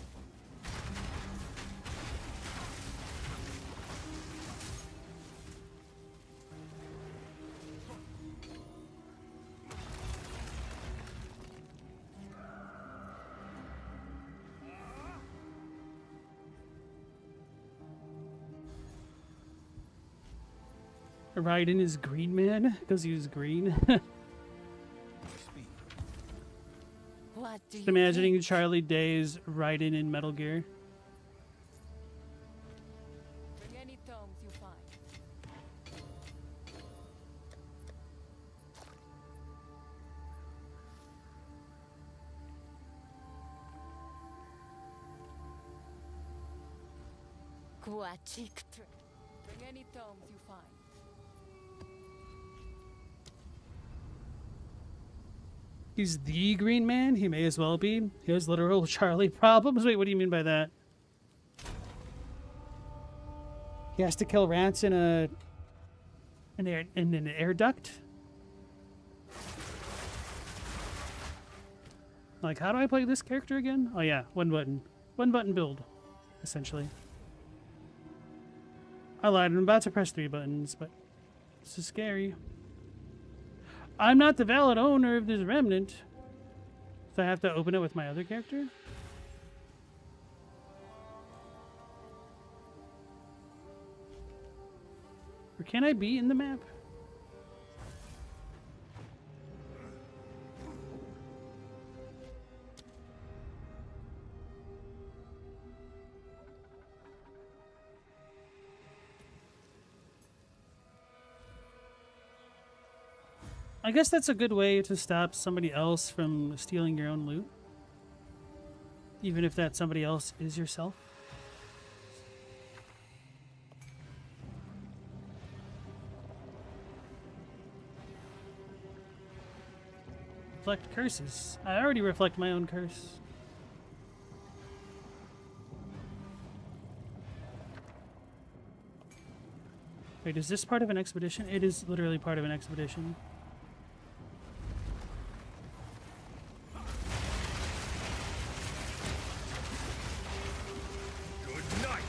Speaker 1: Raiden is Green Man because he was green.
Speaker 3: What do
Speaker 1: Just
Speaker 3: you
Speaker 1: imagining
Speaker 3: think?
Speaker 1: Charlie Day's Raiden in Metal Gear.
Speaker 3: Bring any tomes you find. Bring any tomes you find.
Speaker 1: He's the Green Man? He may as well be. He has literal Charlie problems? Wait, what do you mean by that? He has to kill rats in an air duct? Like, how do I play this character again? Oh yeah, one button. One button build, essentially. I lied, I'm about to press 3 buttons, but this is scary. I'm not the valid owner of this remnant. So I have to open it with my other character? Or can I be in the map? I guess that's a good way to stop somebody else from stealing your own loot. Even if that somebody else is yourself. Reflect curses. I already reflect my own curse. Wait, is this part of an expedition? It is literally part of an expedition.
Speaker 2: Good night.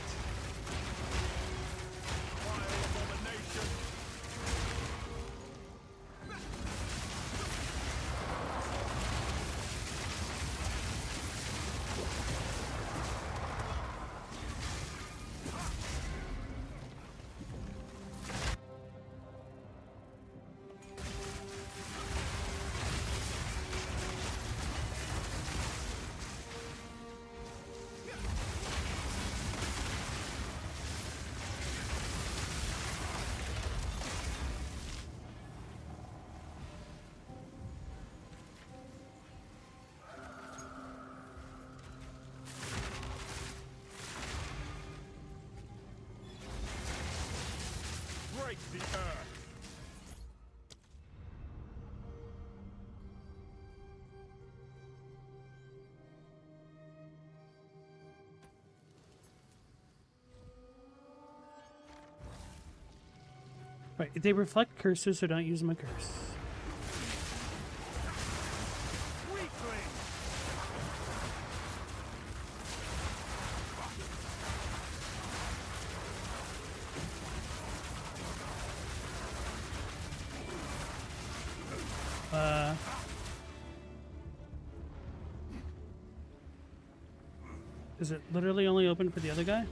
Speaker 2: Break the earth.
Speaker 1: Right, they reflect curses, so don't use my curse.
Speaker 2: Weakling.
Speaker 1: Is it literally only open for the other guy?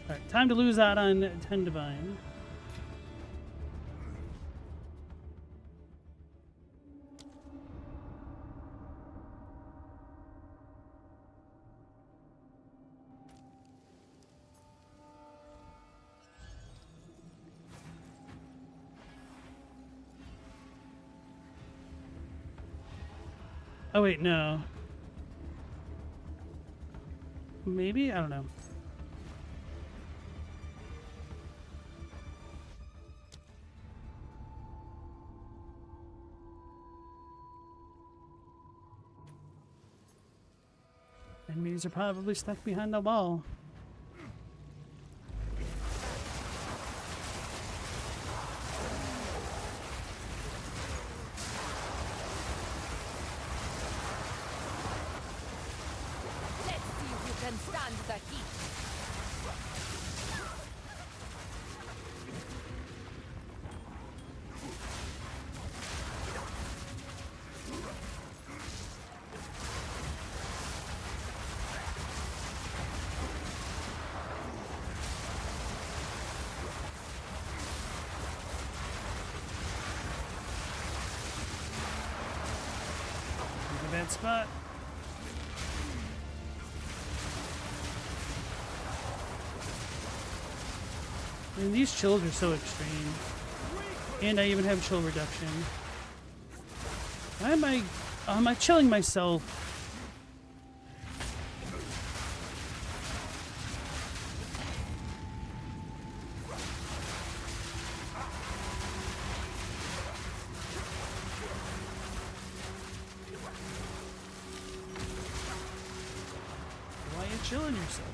Speaker 1: Alright, time to lose out on 10 Divine. Oh wait, no. Maybe? I don't know. Enemies are probably stuck behind the wall.
Speaker 3: Let's see who can stand the heat.
Speaker 1: A bad spot. I mean, these chills are so extreme. And I even have chill reduction. Why am I chilling myself? Why are you chilling yourself?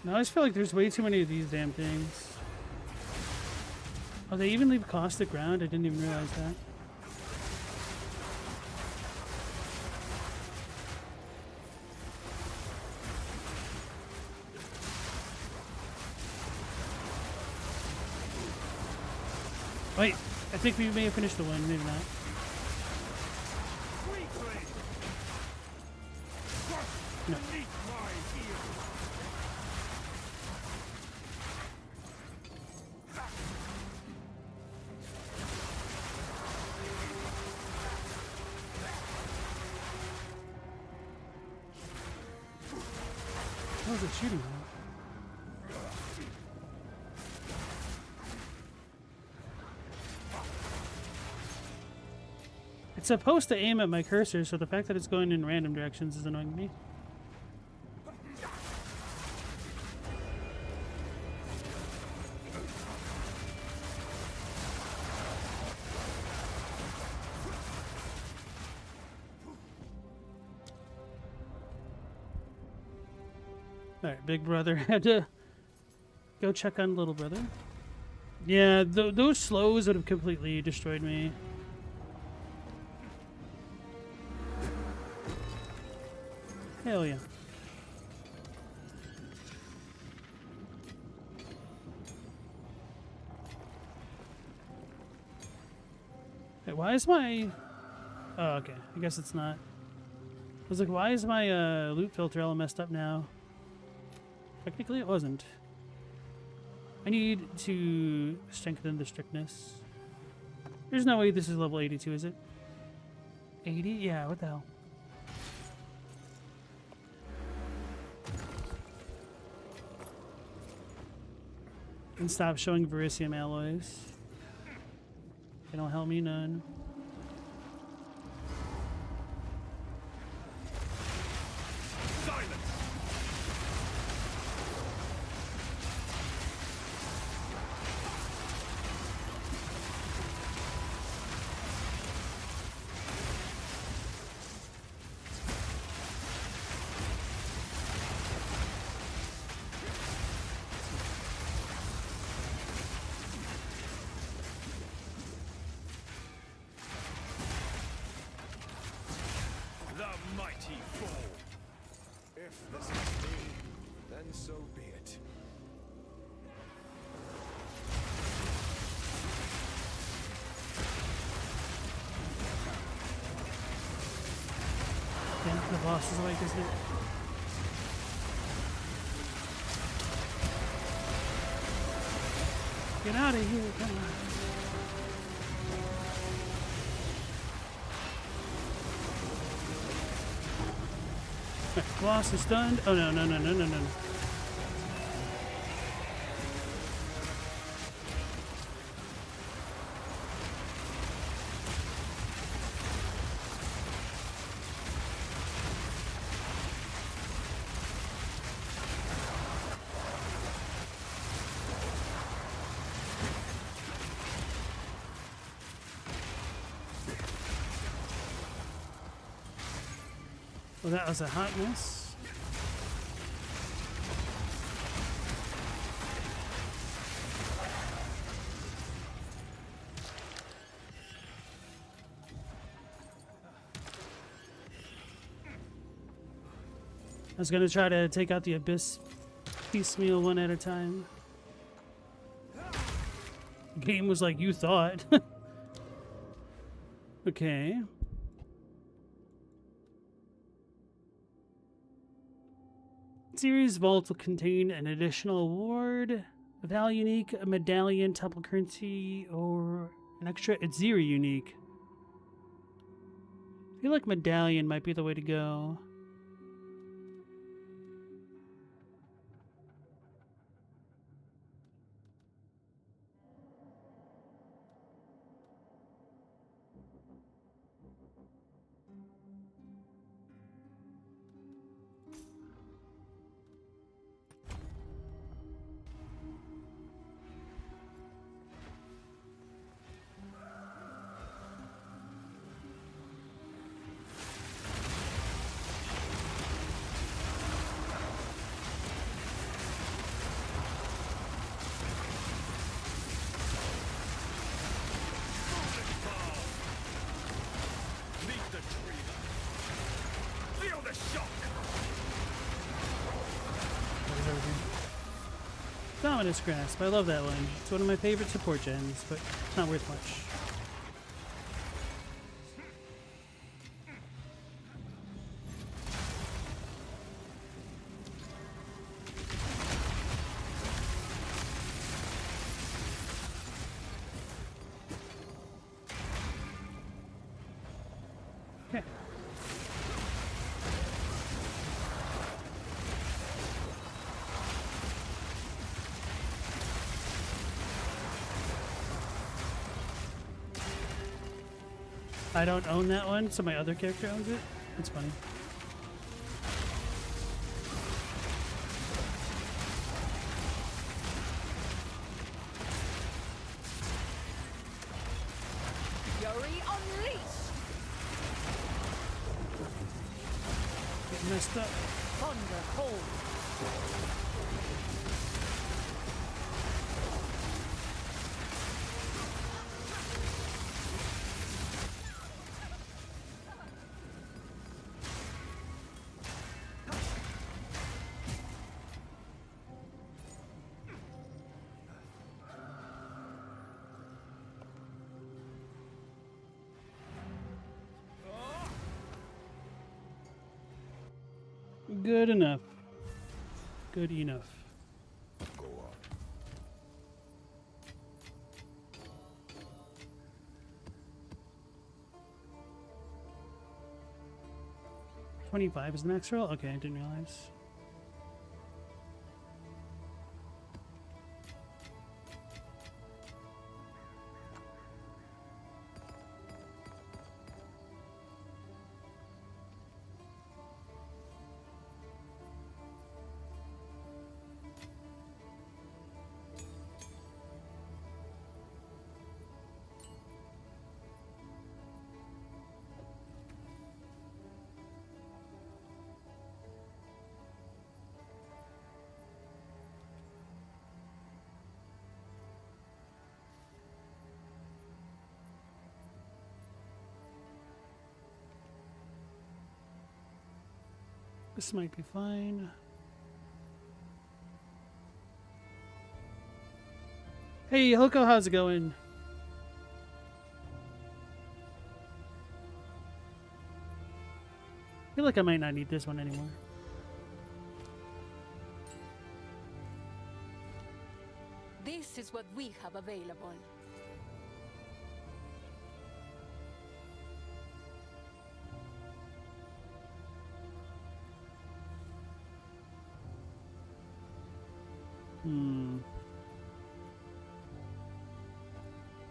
Speaker 1: No, I just feel like there's way too many of these damn things. Oh, they even leave caustic ground? I didn't even realize that. Wait, I think we may have finished the one, maybe not. No. What was it shooting at? It's supposed to aim at my cursor, so the fact that it's going in random directions is annoying me. Alright, big brother had to go check on little brother. Yeah, those slows would have completely destroyed me. Hell yeah. Wait, why is my... Oh, okay. I guess it's not. I was like, why is my loot filter all messed up now? Technically it wasn't. I need to strengthen the strictness. There's no way this is level 82, is it? 80? Yeah, what the hell? And stop showing vericium alloys. They don't help me none.
Speaker 2: If this is me, then so be it.
Speaker 1: Yeah, the boss is like, isn't it? Get out of here, come on. Boss is stunned. Oh no, no, no, no, no, no. Well, that was a hot mess. I was gonna try to take out the abyss piecemeal one at a time. Game was like, you thought. Okay. Series Vault will contain an additional award, a value unique, a medallion, temple currency, or an extra. It's zero unique. I feel like medallion might be the way to go. Ominous Grasp. I love that one. It's one of my favorite support gens, but it's not worth much. Okay. I don't own that one, so my other character owns it. It's funny.
Speaker 3: Fury unleashed!
Speaker 1: Get messed up.
Speaker 3: Thunder cold!
Speaker 1: Good enough. Good enough.
Speaker 2: Go on.
Speaker 1: 25 is the max roll? Okay, I didn't realize. This might be fine. Hey, Hoko, how's it going? I feel like I might not need this one anymore.
Speaker 3: This is what we have available.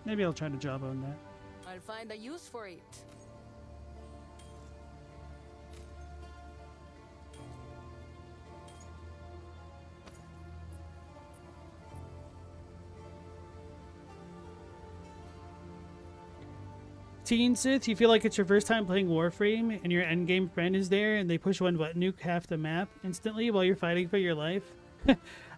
Speaker 1: Maybe I'll try to job on that.
Speaker 3: I'll find a use for it.
Speaker 1: Teen Sith, you feel like it's your first time playing Warframe and your endgame friend is there and they push one button, nuke half the map instantly while you're fighting for your life?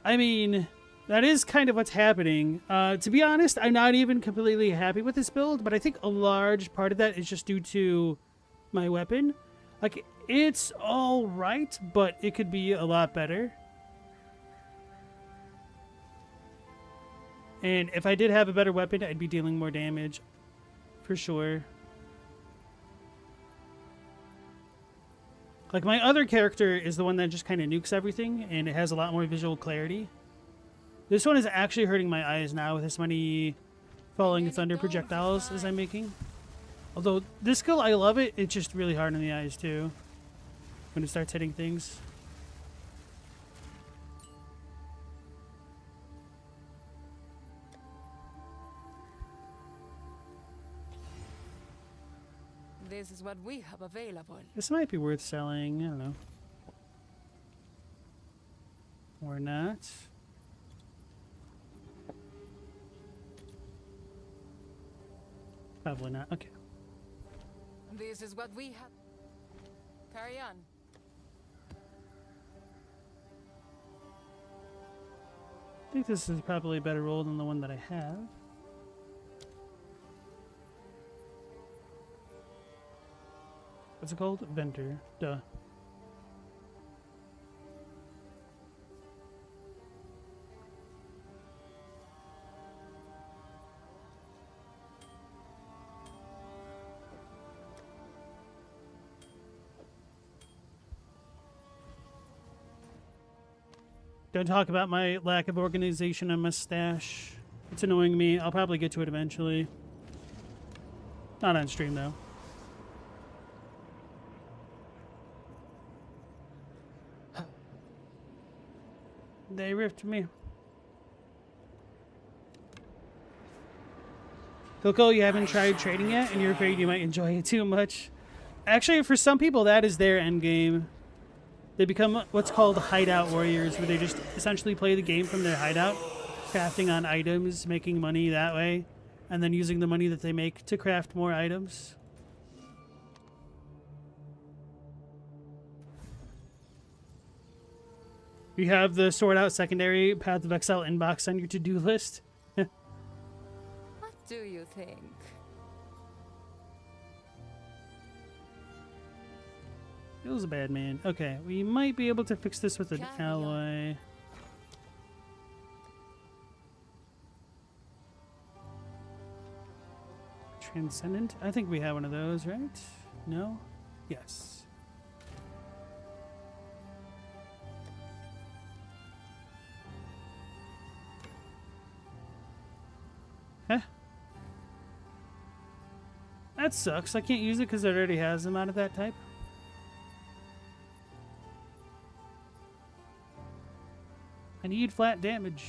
Speaker 1: I mean, that is kind of what's happening. To be honest, I'm not even completely happy with this build, but I think a large part of that is just due to my weapon. Like, it's all right, but it could be a lot better. And if I did have a better weapon, I'd be dealing more damage. For sure. Like, my other character is the one that just kind of nukes everything, and it has a lot more visual clarity. This one is actually hurting my eyes now with as many falling thunder projectiles as I'm making. Although, this skill, I love it. It's just really hard on the eyes, too. When it starts hitting things.
Speaker 3: This is what we have available.
Speaker 1: This might be worth selling. I don't know. Or not. Probably not. Okay.
Speaker 3: This is what we have. Carry on.
Speaker 1: I think this is probably a better roll than the one that I have. What's it called? Venter. Duh. Don't talk about my lack of organization and mustache. It's annoying me. I'll probably get to it eventually. Not on stream, though. They ripped me. Coco, you haven't tried trading yet, and you're afraid you might enjoy it too much. Actually, for some people, that is their end game. They become what's called hideout warriors, where they just essentially play the game from their hideout, crafting on items, making money that way, and then using the money that they make to craft more items. You have the Sword Out Secondary Path of Exile inbox on your to-do list.
Speaker 3: What do you think?
Speaker 1: It was a bad man. Okay, we might be able to fix this with an alloy. Transcendent? I think we have one of those, right? No? Yes. Huh? That sucks. I can't use it because it already has them out of that type. I need flat damage.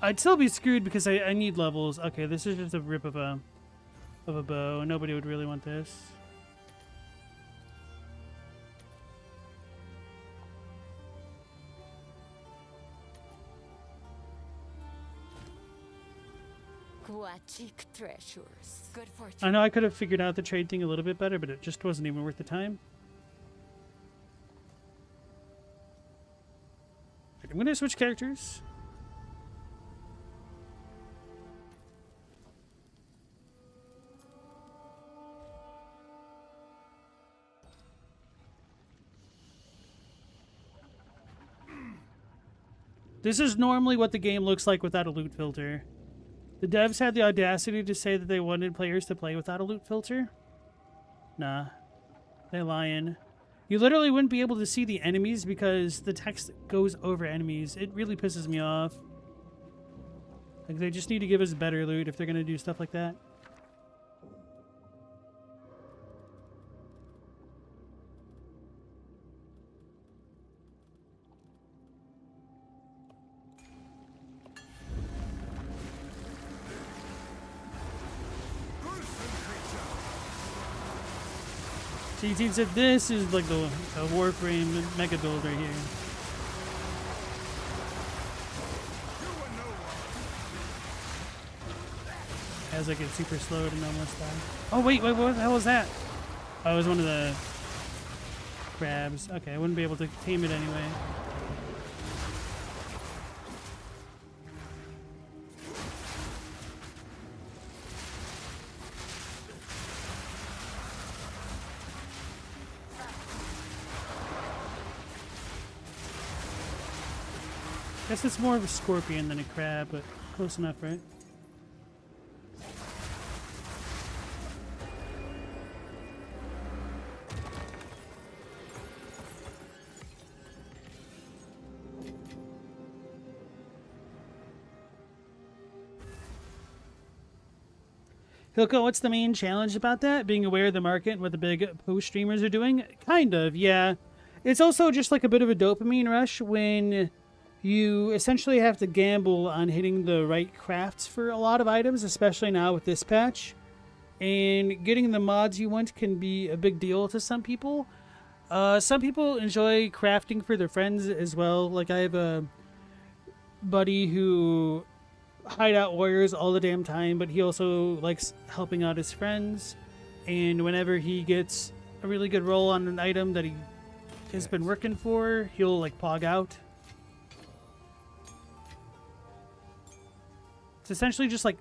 Speaker 1: I'd still be screwed because I need levels. Okay, this is just a rip of a bow. Nobody would really want this.
Speaker 3: Aquatic treasures. Good fortune.
Speaker 1: I know I could have figured out the trade thing a little bit better, but it just wasn't even worth the time. I'm gonna switch characters. This is normally what the game looks like without a loot filter. The devs had the audacity to say that they wanted players to play without a loot filter. Nah. They lying. You literally wouldn't be able to see the enemies because the text goes over enemies. It really pisses me off. Like, they just need to give us better loot if they're going to do stuff like that. CT said this is like the Warframe mega build right here. As I get super slowed and almost die. Oh wait, what the hell was that? Oh, it was one of the crabs. Okay, I wouldn't be able to tame it anyway. Guess it's more of a scorpion than a crab, but close enough, right? Hilko, what's the main challenge about that? Being aware of the market and what the big post streamers are doing? Kind of, yeah. It's also just like a bit of a dopamine rush when you essentially have to gamble on hitting the right crafts for a lot of items, especially now with this patch. And getting the mods you want can be a big deal to some people. Some people enjoy crafting for their friends as well. Like, I have a buddy who hideout warriors all the damn time, but he also likes helping out his friends. And whenever he gets a really good roll on an item that he has been working for, he'll like pog out. It's essentially just like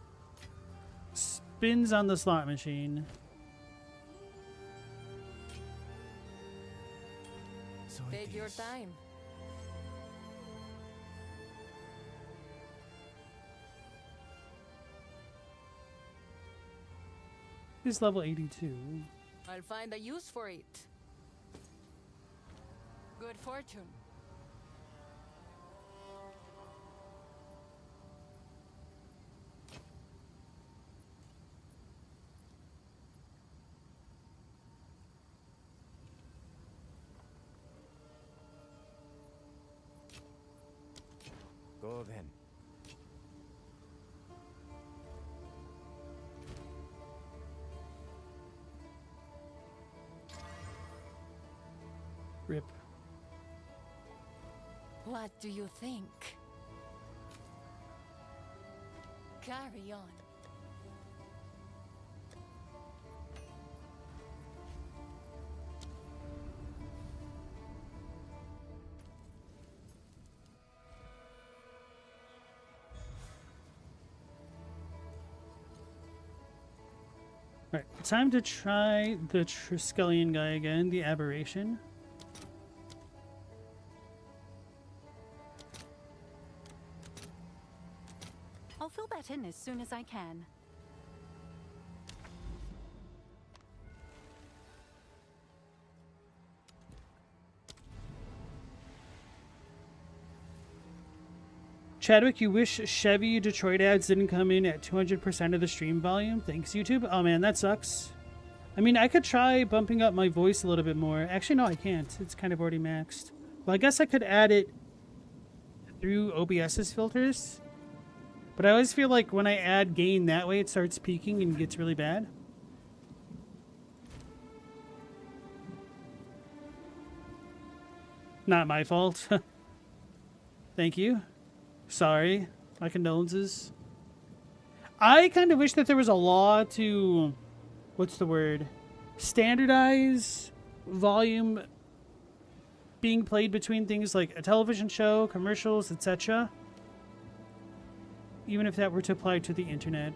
Speaker 1: spins on the slot machine.
Speaker 2: So
Speaker 3: Take your time.
Speaker 1: He's level 82.
Speaker 3: I'll find a use for it. Good fortune.
Speaker 5: Go then.
Speaker 1: Rip.
Speaker 3: What do you think? Carry on.
Speaker 1: Alright, time to try the Triskelion guy again, the Aberration.
Speaker 4: I'll fill that in as soon as I can.
Speaker 1: Chadwick, you wish Chevy Detroit ads didn't come in at 200% of the stream volume? Thanks, YouTube. Oh man, that sucks. I mean, I could try bumping up my voice a little bit more. Actually, no, I can't. It's kind of already maxed. Well, I guess I could add it through OBS's filters. But I always feel like when I add gain that way, it starts peaking and gets really bad. Not my fault. Thank you. Sorry. My condolences. I kind of wish that there was a law to, what's the word? Standardize volume being played between things like a television show, commercials, etc. Even if that were to apply to the internet.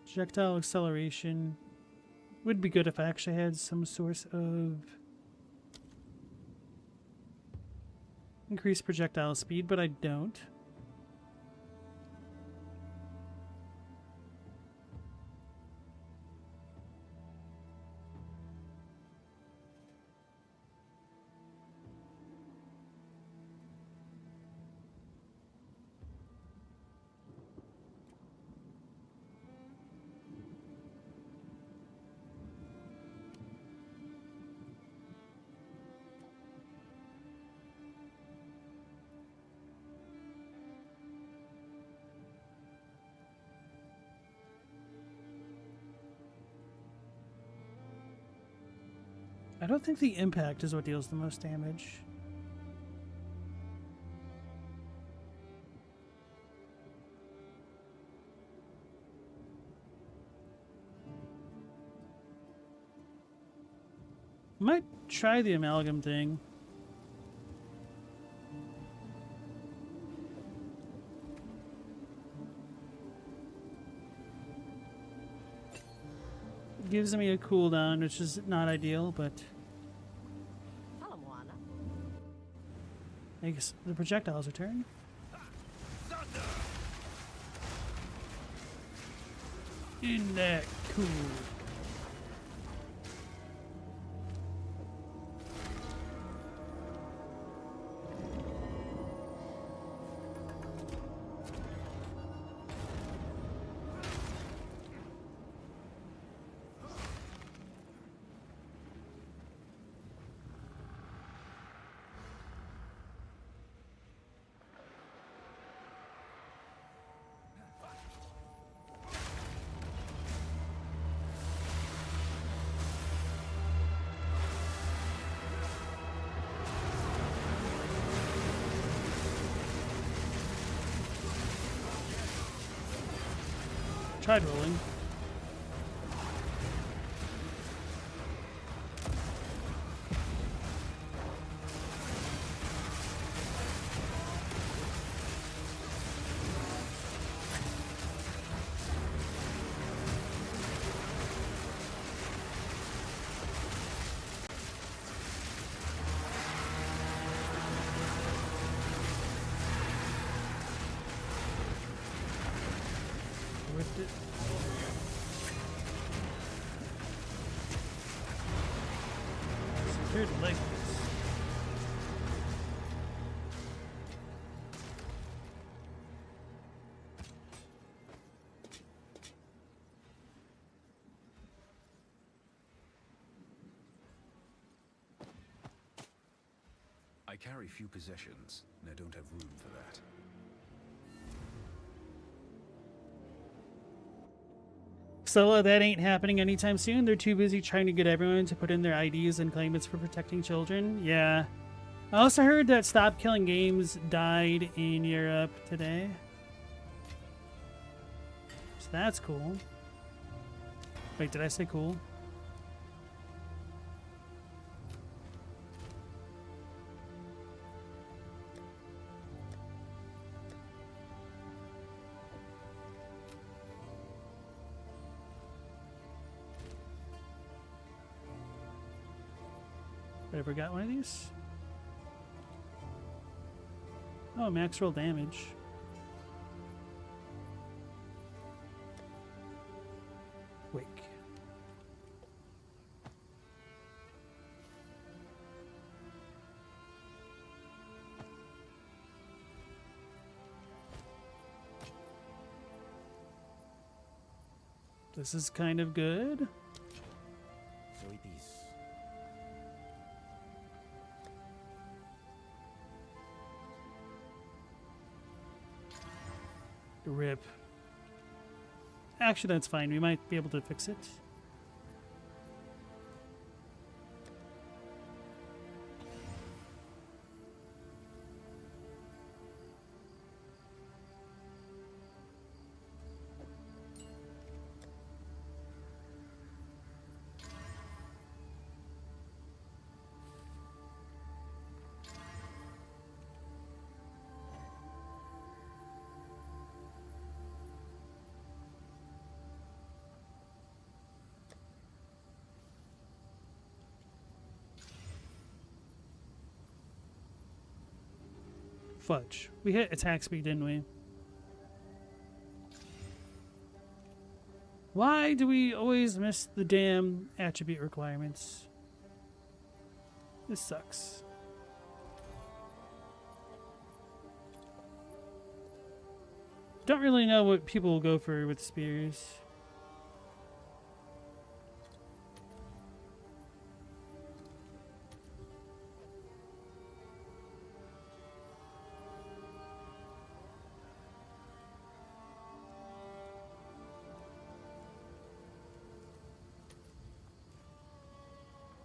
Speaker 1: Projectile acceleration would be good if I actually had some source of increased projectile speed, but I don't. I don't think the impact is what deals the most damage. Might try the amalgam thing. Gives me a cooldown, which is not ideal, but I guess the projectiles return. Isn't that cool? Tried rolling. Whipped it. Secured leg.
Speaker 2: I carry few possessions, and I don't have room for that.
Speaker 1: So that ain't happening anytime soon. They're too busy trying to get everyone to put in their IDs and claim it's for protecting children. Yeah. I also heard that Stop Killing Games died in Europe today. So that's cool. Wait, did I say cool? I ever got one of these? Oh, max roll damage. Wake. This is kind of good.
Speaker 5: So it is.
Speaker 1: Rip. Actually, that's fine. We might be able to fix it. Fudge. We hit attack speed, didn't we? Why do we always miss the damn attribute requirements? This sucks. Don't really know what people will go for with spears.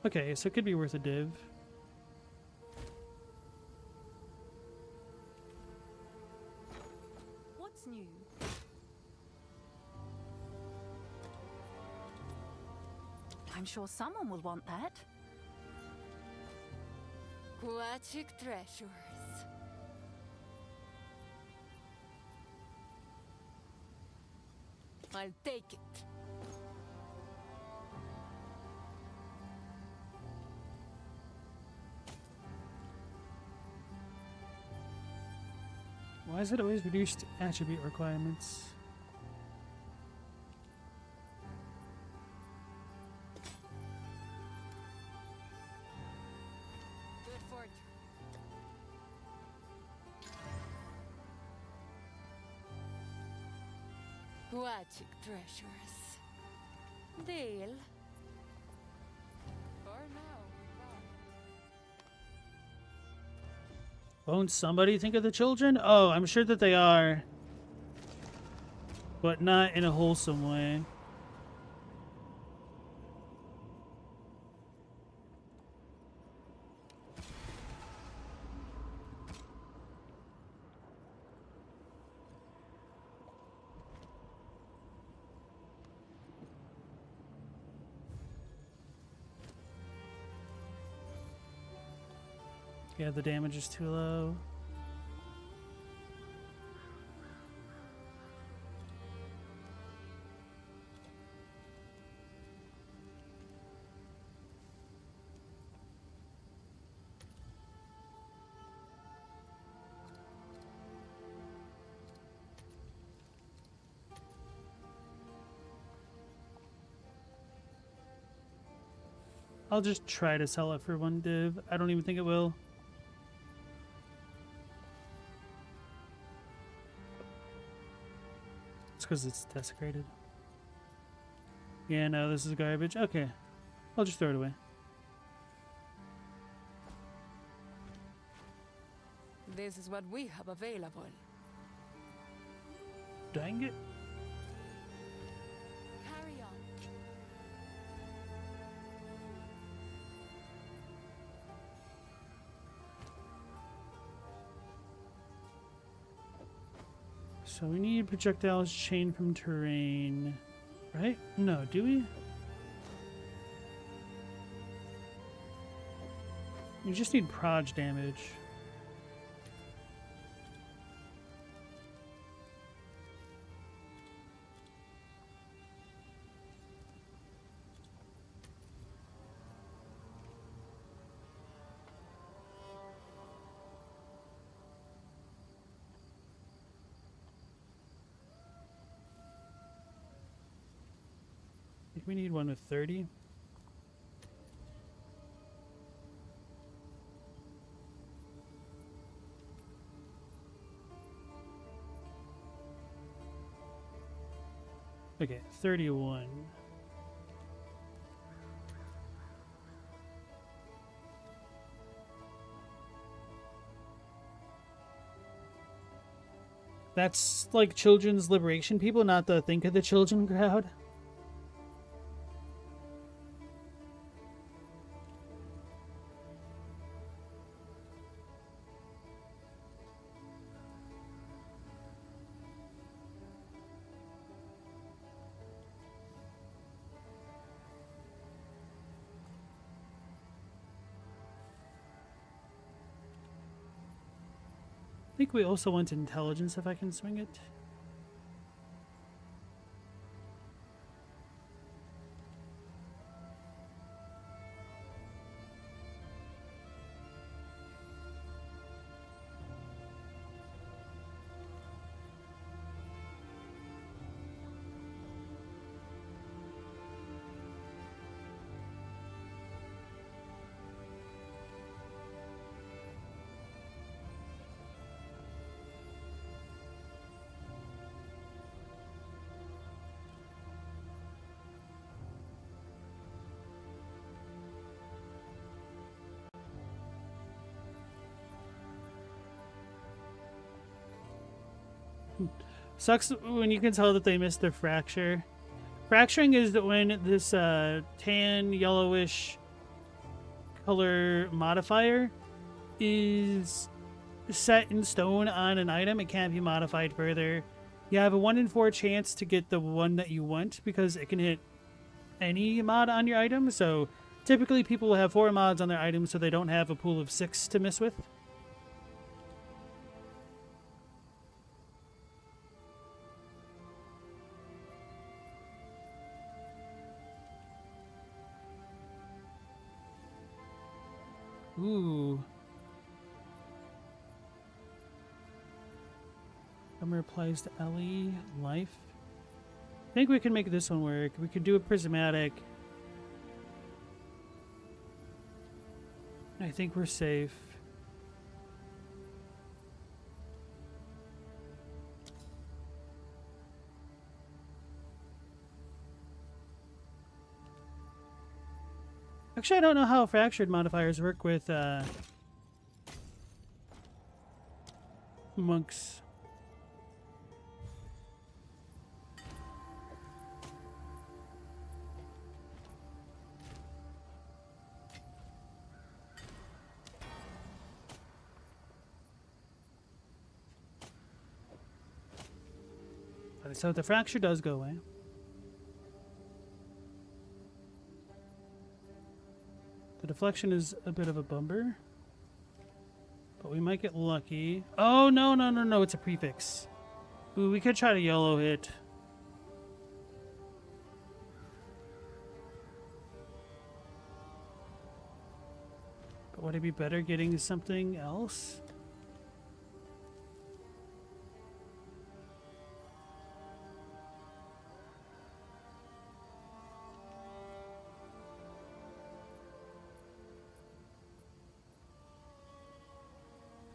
Speaker 1: Okay, so it could be worth a div.
Speaker 4: What's new? I'm sure someone will want that.
Speaker 3: Aquatic treasures. I'll take it.
Speaker 1: Why is it always reduced attribute requirements?
Speaker 3: Good fortune. Aquatic treasures. Deal. For now, goodbye.
Speaker 1: Won't somebody think of the children? Oh, I'm sure that they are. But not in a wholesome way. Yeah, the damage is too low. I'll just try to sell it for one div. I don't even think it will. It's because it's desecrated. Yeah, no, this is garbage. Okay. I'll just throw it away.
Speaker 3: this is what we have available.
Speaker 1: Dang it.
Speaker 3: Carry on.
Speaker 1: So we need projectiles chained from terrain, right? No, do we? You just need proj damage. I think we need one with 30. Okay, 31. That's like children's liberation people, not the Think of the Children crowd. I think we also want intelligence if I can swing it. Sucks when you can tell that they missed their fracture. Fracturing is when this tan yellowish color modifier is set in stone on an item. It can't be modified further. You have a 1 in 4 chance to get the one that you want because it can hit any mod on your item. So typically people will have 4 mods on their items so they don't have a pool of 6 to mess with. Ooh. Summer applies to Ellie. Life. I think we can make this one work. We could do a prismatic. I think we're safe. Actually, I don't know how fractured modifiers work with monks. So the fracture does go away. The deflection is a bit of a bummer. But we might get lucky. Oh, no, no, no, no. It's a prefix. Ooh, we could try to YOLO hit. But would it be better getting something else?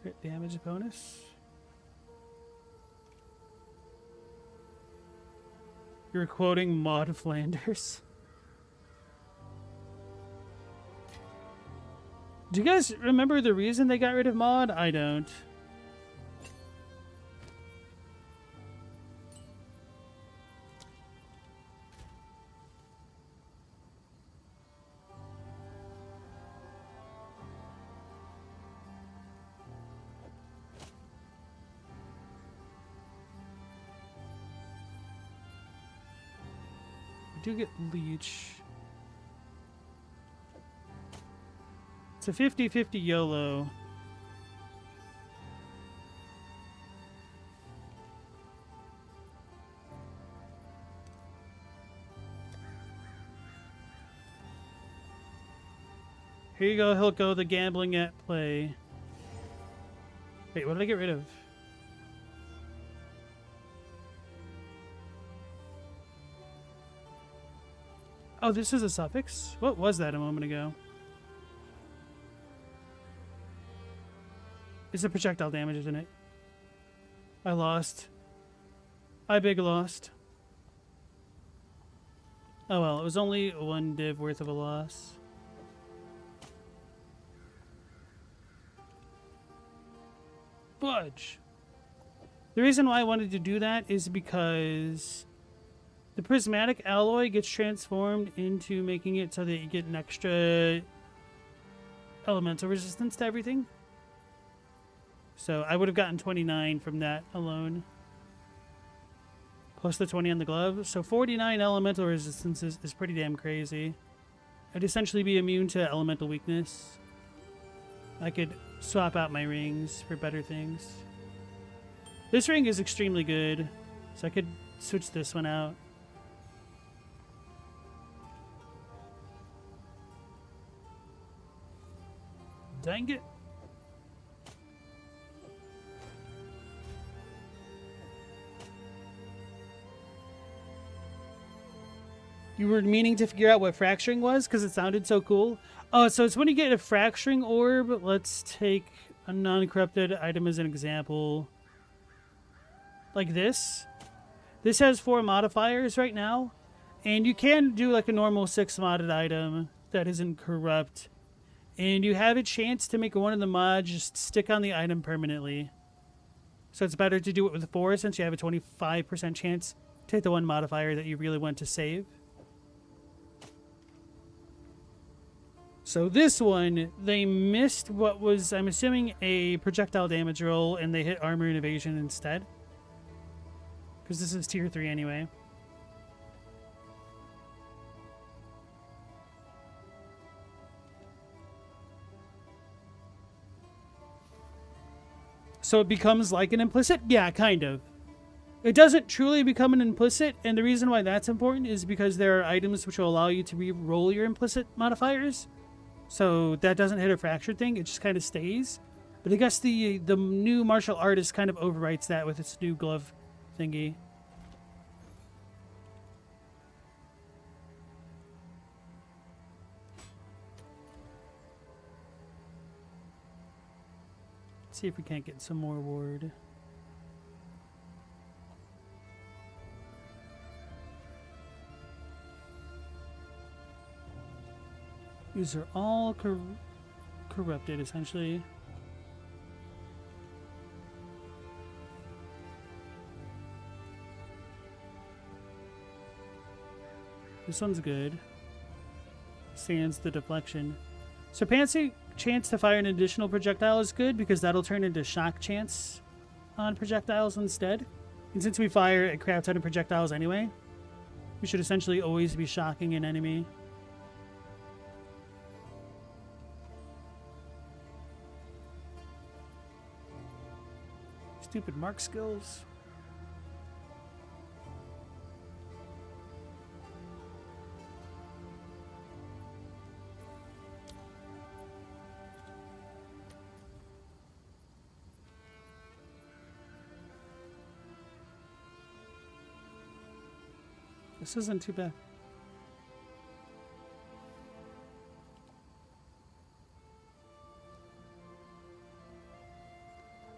Speaker 1: Crit damage bonus. You're quoting Maud Flanders. Do you guys remember the reason they got rid of Maud? I don't. do get leech. It's a 50-50 YOLO. Here you go, Hilko, the gambling at play. Wait, what did I get rid of? Oh, this is a suffix? What was that a moment ago? It's a projectile damage, isn't it? I lost. I big lost. Oh well, it was only one div worth of a loss. Fudge. The reason why I wanted to do that is because the prismatic alloy gets transformed into making it so that you get an extra elemental resistance to everything. So I would have gotten 29 from that alone. Plus the 20 on the glove. So 49 elemental resistance is pretty damn crazy. I'd essentially be immune to elemental weakness. I could swap out my rings for better things. This ring is extremely good, so I could switch this one out. Dang it. You were meaning to figure out what fracturing was because it sounded so cool. Oh, so it's when you get a fracturing orb. Let's take a non-corrupted item as an example. Like this. This has 4 modifiers right now. And you can do like a normal 6 modded item that isn't corrupt. And you have a chance to make one of the mods just stick on the item permanently. So it's better to do it with 4 since you have a 25% chance to hit the one modifier that you really want to save. So this one, they missed what was, I'm assuming, a projectile damage roll, and they hit armor and evasion instead. Because this is tier 3 anyway. So it becomes like an implicit? Yeah, kind of. It doesn't truly become an implicit, and the reason why that's important is because there are items which will allow you to re-roll your implicit modifiers. So that doesn't hit a fractured thing, it just kind of stays. But I guess the new martial artist kind of overwrites that with its new glove thingy. Let's see if we can't get some more ward. These are all corrupted, essentially. This one's good. Sans the deflection. So Pansy chance to fire an additional projectile is good because that'll turn into shock chance on projectiles instead. And since we fire a crap ton of projectiles anyway, we should essentially always be shocking an enemy. Stupid mark skills. This isn't too bad.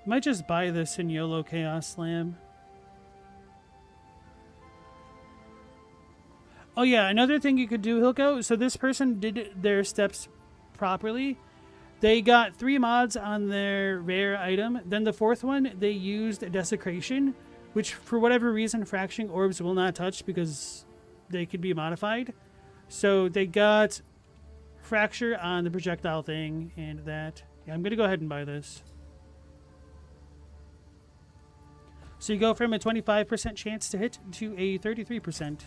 Speaker 1: Might just buy this in YOLO Chaos Slam. Oh yeah, another thing you could do, Hilko. So this person did their steps properly. They got 3 mods on their rare item. Then the 4th one, they used Desecration, which for whatever reason, fracturing orbs will not touch because they could be modified. So they got Fracture on the projectile thing and that. Yeah, I'm going to go ahead and buy this. So you go from a 25% chance to hit to a 33%.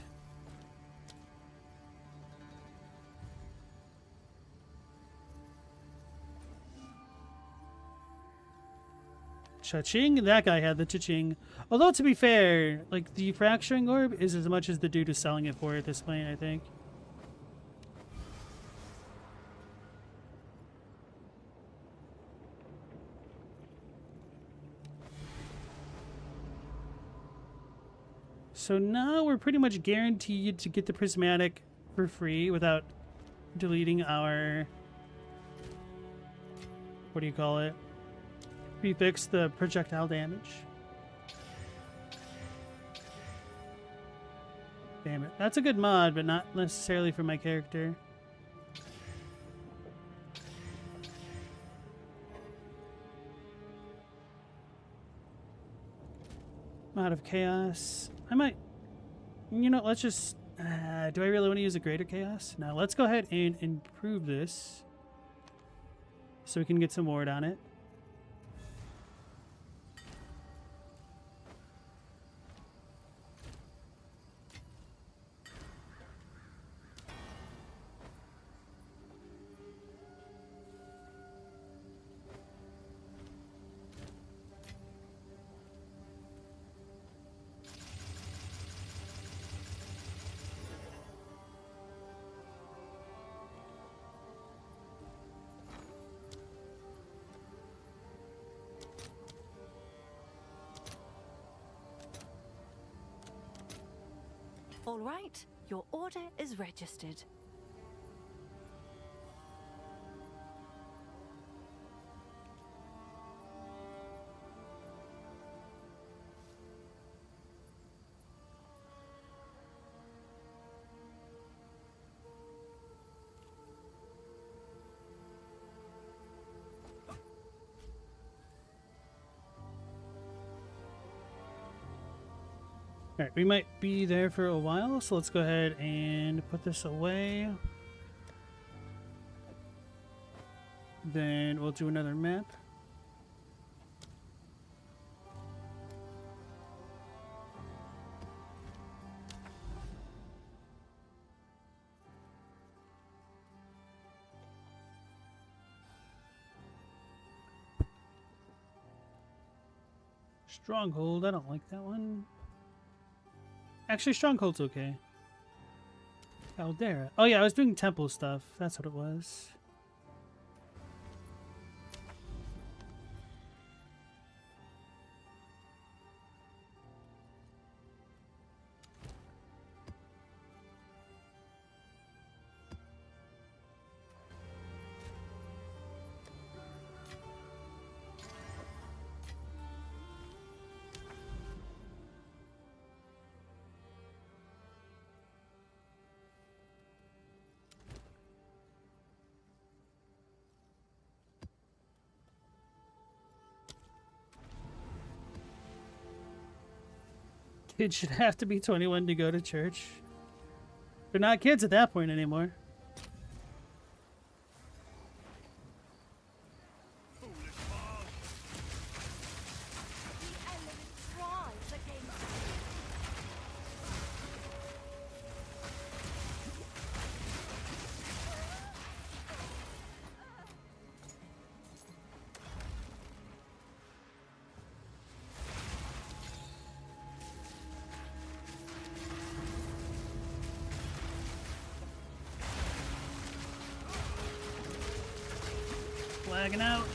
Speaker 1: Cha-ching, that guy had the cha-ching. Although, to be fair, like, the fracturing orb is as much as the dude is selling it for at this point, I think. So now we're pretty much guaranteed to get the prismatic for free without deleting our... what do you call it? Prefix the projectile damage. Damn it. That's a good mod, but not necessarily for my character. Mod of Chaos. I might... you know, let's just... do I really want to use a Greater Chaos? No, let's go ahead and improve this. So we can get some ward on it.
Speaker 4: All right, your order is registered.
Speaker 1: Alright, we might be there for a while, so let's go ahead and put this away. Then we'll do another map. Stronghold, I don't like that one. Actually, Stronghold's okay. Caldera. Oh yeah, I was doing temple stuff. That's what it was. Kids should have to be 21 to go to church. They're not kids at that point anymore. Flagging out.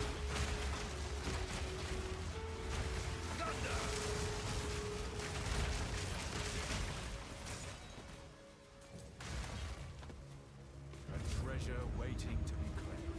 Speaker 2: A treasure waiting to be claimed.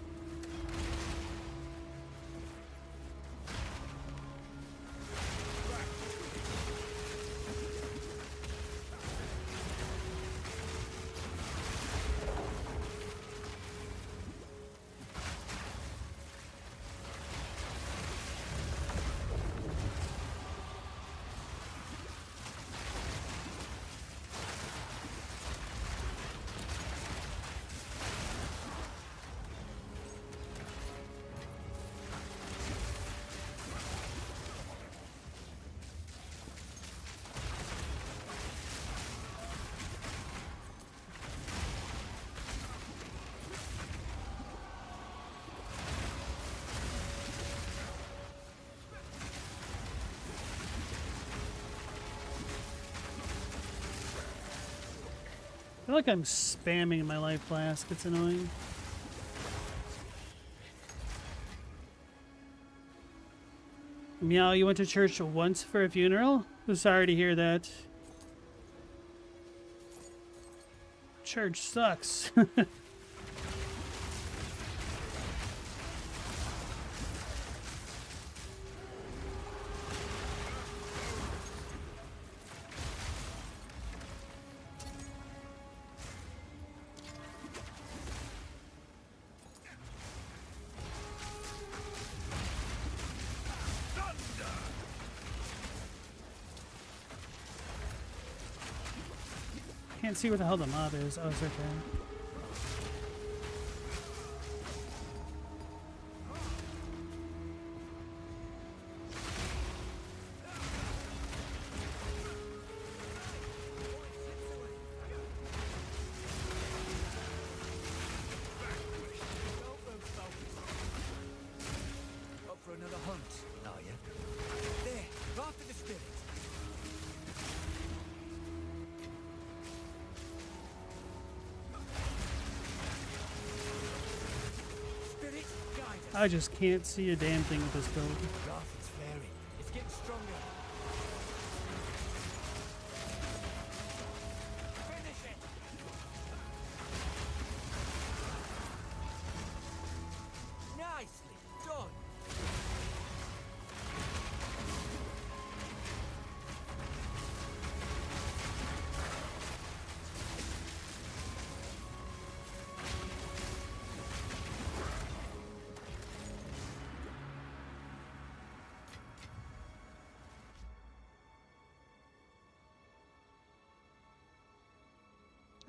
Speaker 1: feel like I'm spamming my life flask. It's annoying. Meow, you went to church once for a funeral? I'm sorry to hear that. Church sucks. Can't see where the hell the mob is. Oh, it's right there.
Speaker 5: Up for another hunt, are you? There, go after the spirit. Spirit, guide us.
Speaker 1: I just can't see a damn thing with this build.
Speaker 5: Garfin's fairy. It's getting stronger. Finish it. Nicely done.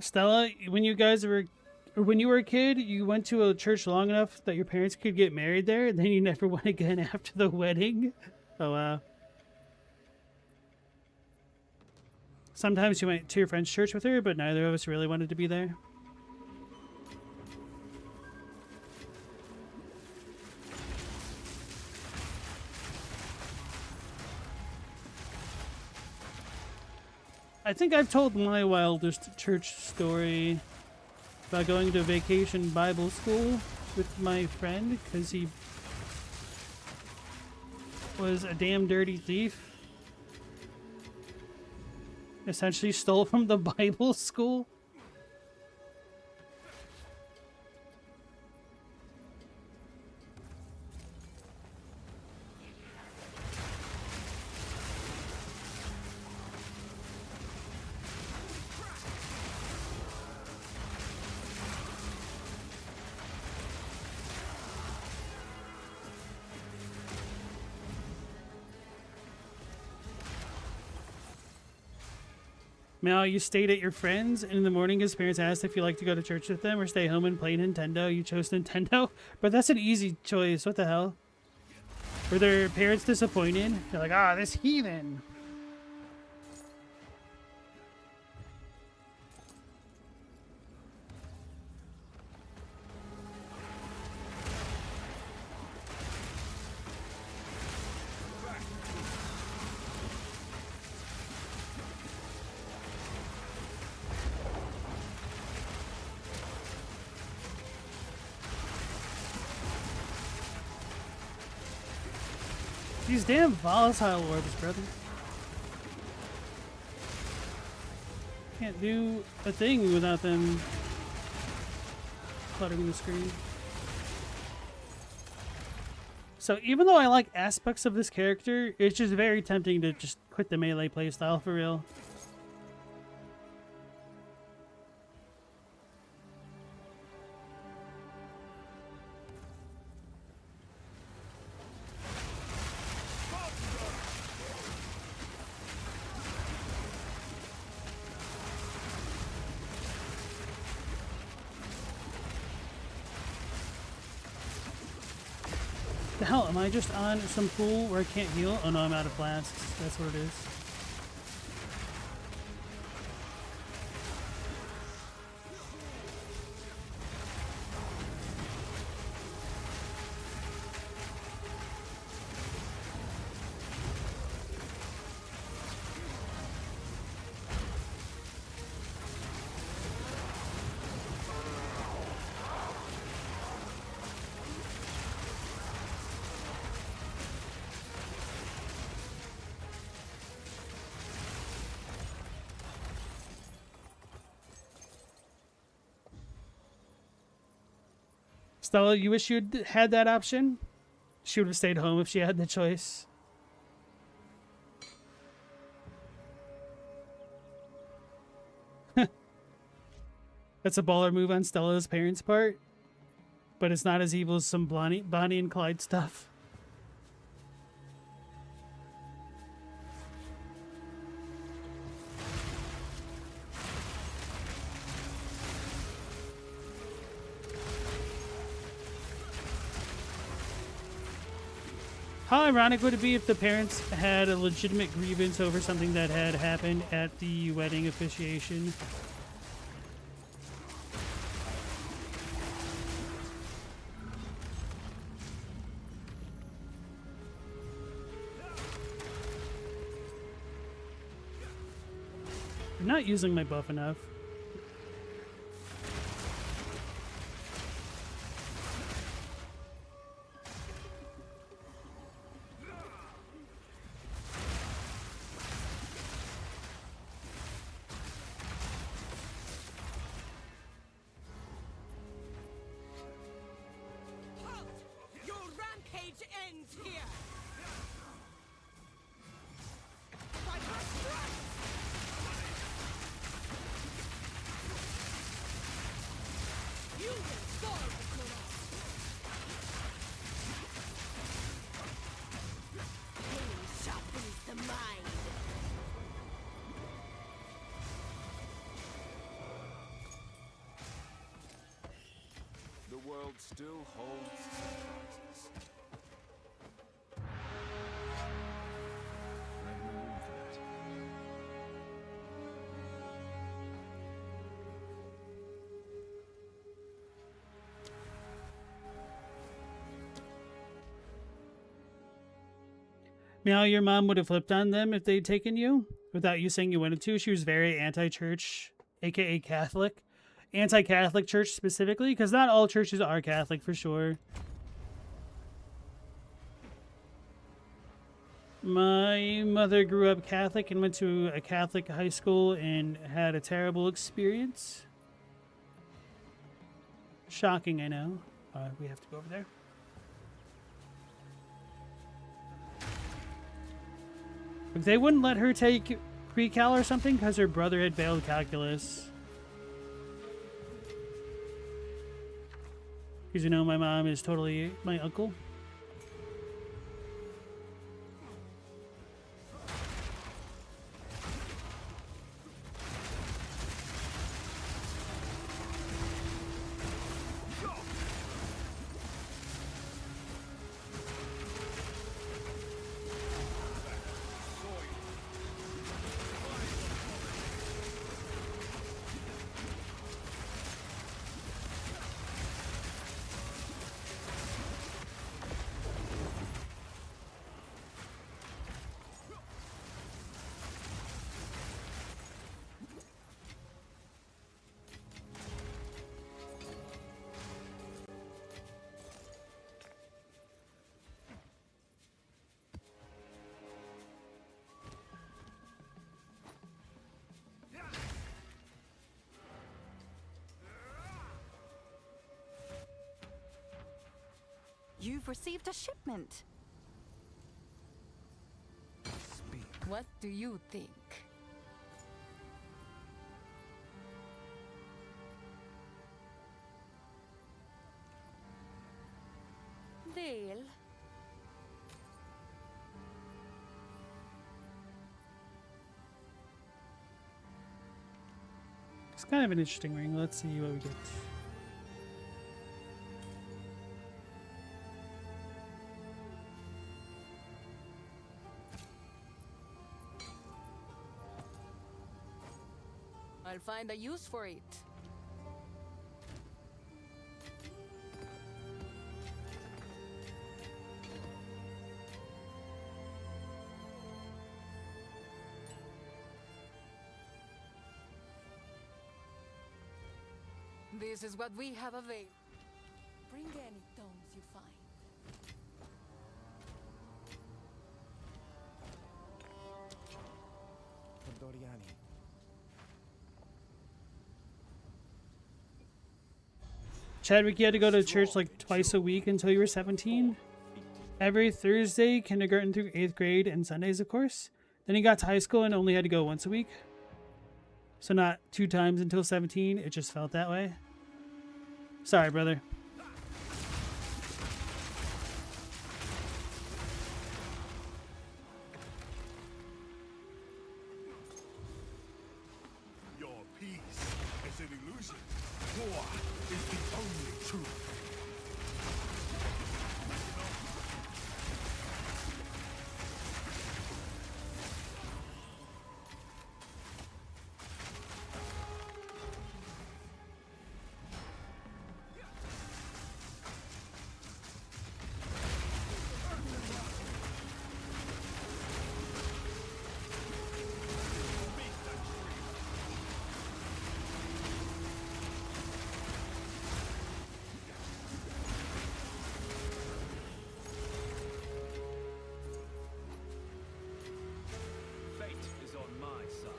Speaker 1: Stella, when you guys were, or when you were a kid, you went to a church long enough that your parents could get married there, and then you never went again after the wedding. Oh wow. Sometimes you went to your friend's church with her, but neither of us really wanted to be there. I think I've told my wildest church story about going to vacation Bible school with my friend because he was a damn dirty thief. Essentially stole from the Bible school. Now, you stayed at your friend's, and in the morning his parents asked if you like to go to church with them or stay home and play Nintendo. You chose Nintendo? But that's an easy choice. What the hell? Were their parents disappointed? They're like, ah, this heathen. These damn volatile orbs, brother. Can't do a thing without them cluttering the screen. So even though I like aspects of this character, it's just very tempting to just quit the melee playstyle for real. The hell, am I just on some pool where I can't heal? Oh no, I'm out of flasks. That's what it is. Stella, you wish you'd had that option? She would have stayed home if she had the choice. That's a baller move on Stella's parents' part, but it's not as evil as some Bonnie and Clyde stuff. How ironic would it be if the parents had a legitimate grievance over something that had happened at the wedding officiation? I'm not using my buff enough.
Speaker 3: Halt! Your rampage ends here! By my strike! You will fall before us! Pain sharpens the mind!
Speaker 2: The world still holds surprises. I have no room for that.
Speaker 1: Meow, your mom would have flipped on them if they'd taken you without you saying you wanted to. She was very anti-church, aka Catholic. Anti-Catholic church specifically, because not all churches are Catholic for sure. My mother grew up Catholic and went to a Catholic high school and had a terrible experience. Shocking, I know. We have to go over there. They wouldn't let her take pre-cal or something because her brother had failed calculus. Because you know my mom is totally my uncle.
Speaker 4: You've received a shipment.
Speaker 5: Speak.
Speaker 3: What do you think? Well,
Speaker 1: It's kind of an interesting ring. Let's see what we get.
Speaker 3: I'll find a use for it. This is what we have available. Bring any tomes you find.
Speaker 1: Chadwick, you had to go to church like twice a week until you were 17. Every Thursday, kindergarten through 8th grade, and Sundays, of course. Then he got to high school and only had to go once a week. So not 2 times until 17. It just felt that way. Sorry, brother.
Speaker 6: Your peace is an illusion. War is the only truth.
Speaker 5: Fate is on my side.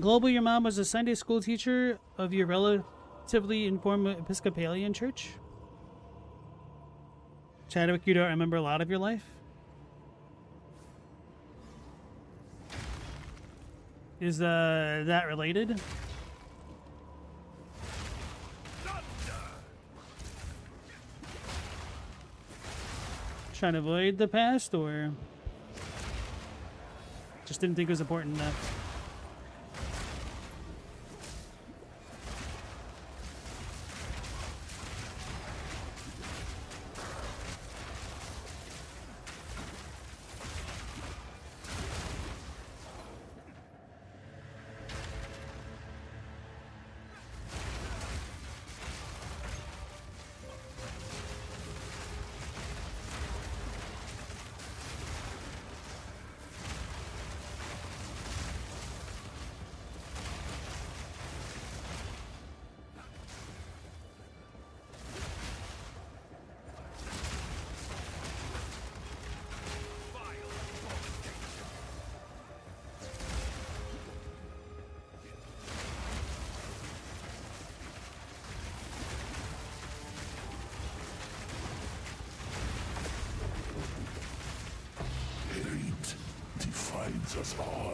Speaker 1: Global, your mom was a Sunday school teacher of your relatively informed Episcopalian church. Chadwick, you don't remember a lot of your life? Is that related? Trying to avoid the past, or just didn't think it was important enough?
Speaker 6: Hate defines us all.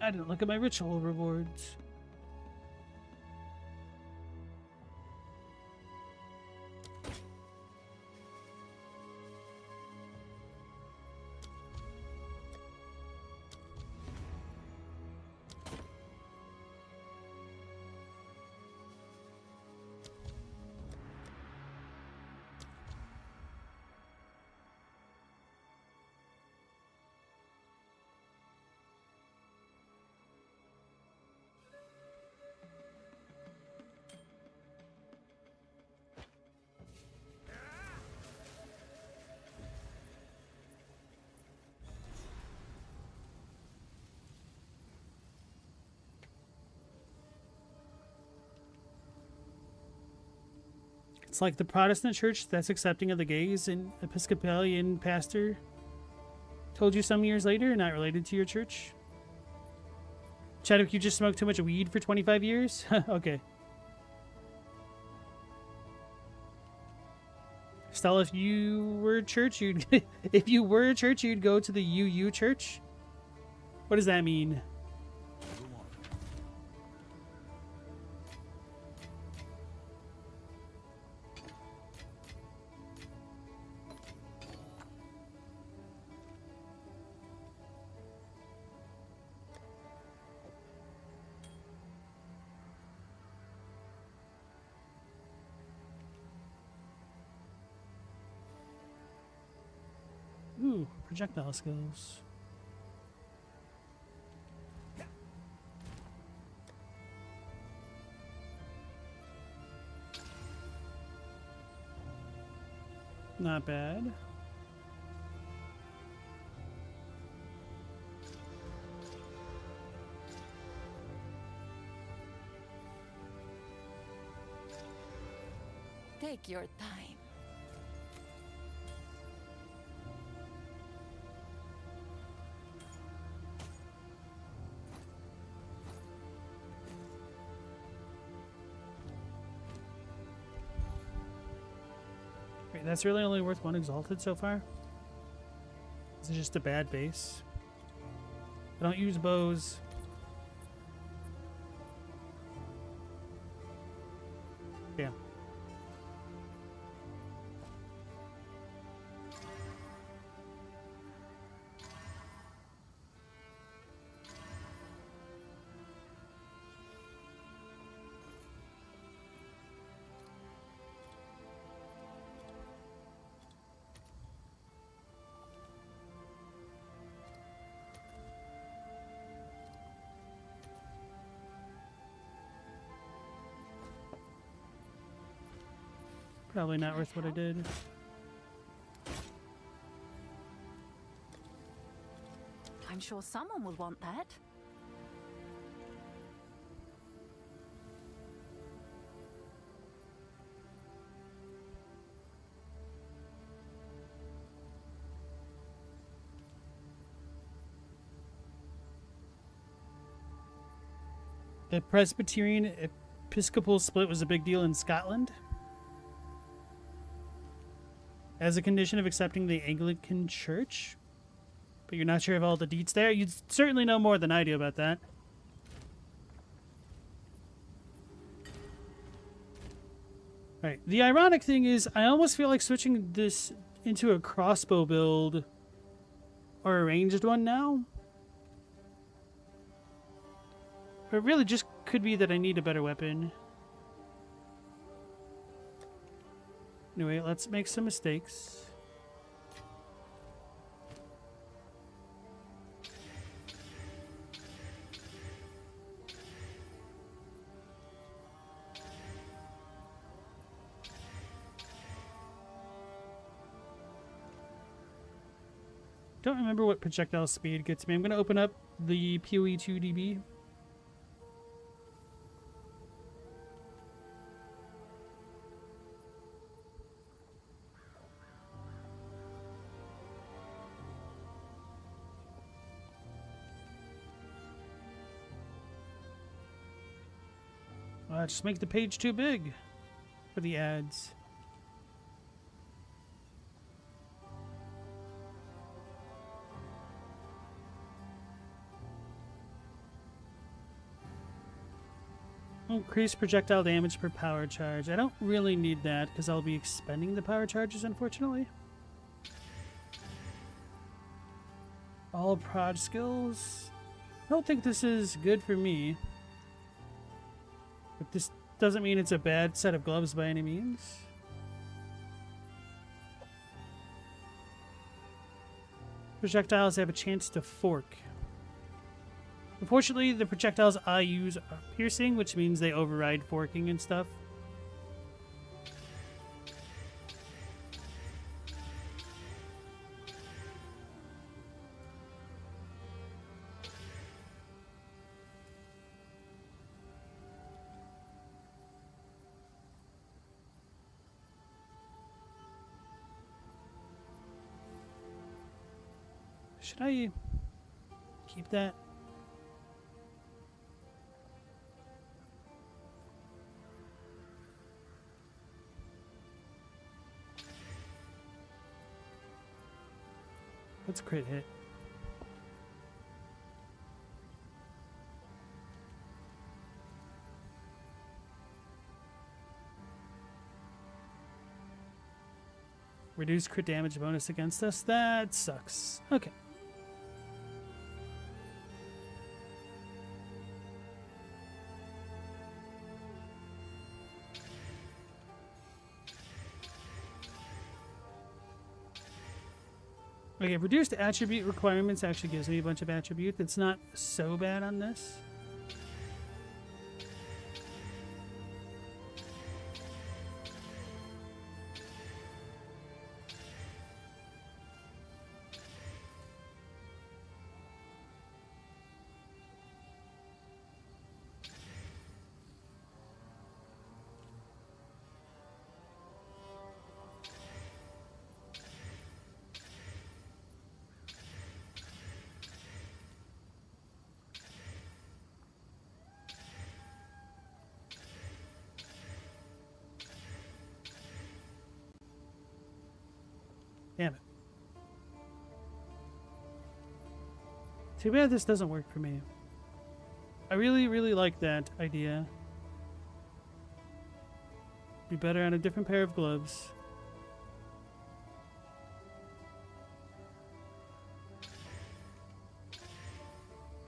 Speaker 1: I didn't look at my ritual rewards. It's like the Protestant church that's accepting of the gays, and Episcopalian pastor told you some years later, not related to your church. Chadwick, you just smoked too much weed for 25 years? Okay. Stella, if you were church, you'd if you were a church, you'd go to the UU church. What does that mean? Ooh, projectile skills. Not bad.
Speaker 3: Take your time.
Speaker 1: Wait, that's really only worth 1 exalted so far? Is it just a bad base? I don't use bows. Yeah. Probably not worth what I did.
Speaker 4: I'm sure someone will want that.
Speaker 1: The Presbyterian Episcopal split was a big deal in Scotland. As a condition of accepting the Anglican Church. But you're not sure of all the deets there? You'd certainly know more than I do about that. Alright, the ironic thing is, I almost feel like switching this into a crossbow build or a ranged one now. But it really just could be that I need a better weapon. Anyway, let's make some mistakes. Don't remember what projectile speed gets me. I'm going to open up the PoE 2DB. Just make the page too big for the ads. Increase projectile damage per power charge. I don't really need that because I'll be expending the power charges, unfortunately. All prod skills. I don't think this is good for me. But this doesn't mean it's a bad set of gloves by any means. Projectiles have a chance to fork. Unfortunately, the projectiles I use are piercing, which means they override forking and stuff. Should I keep that? That's a crit hit. Reduce crit damage bonus against us. That sucks. Okay. Okay, reduced attribute requirements actually gives me a bunch of attribute. That's not so bad on this. Damn it. Too bad this doesn't work for me. I really, really like that idea. Be better on a different pair of gloves.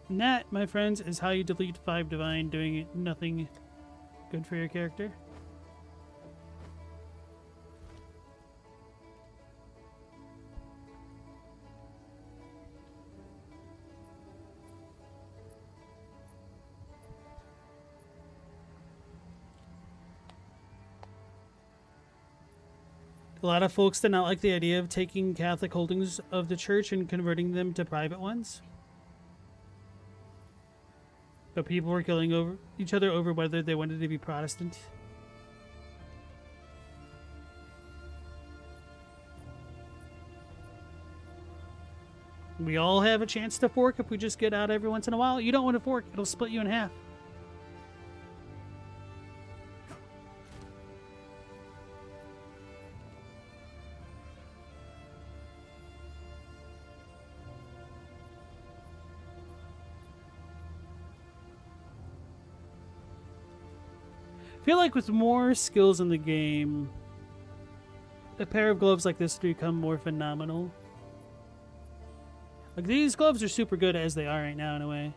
Speaker 1: And that, my friends, is how you delete 5 divine, doing nothing good for your character. A lot of folks did not like the idea of taking Catholic holdings of the church and converting them to private ones. But people were killing each other over whether they wanted to be Protestant. We all have a chance to fork if we just get out every once in a while. You don't want to fork, it'll split you in half. I feel like with more skills in the game, a pair of gloves like this become more phenomenal. Like, these gloves are super good as they are right now, in a way.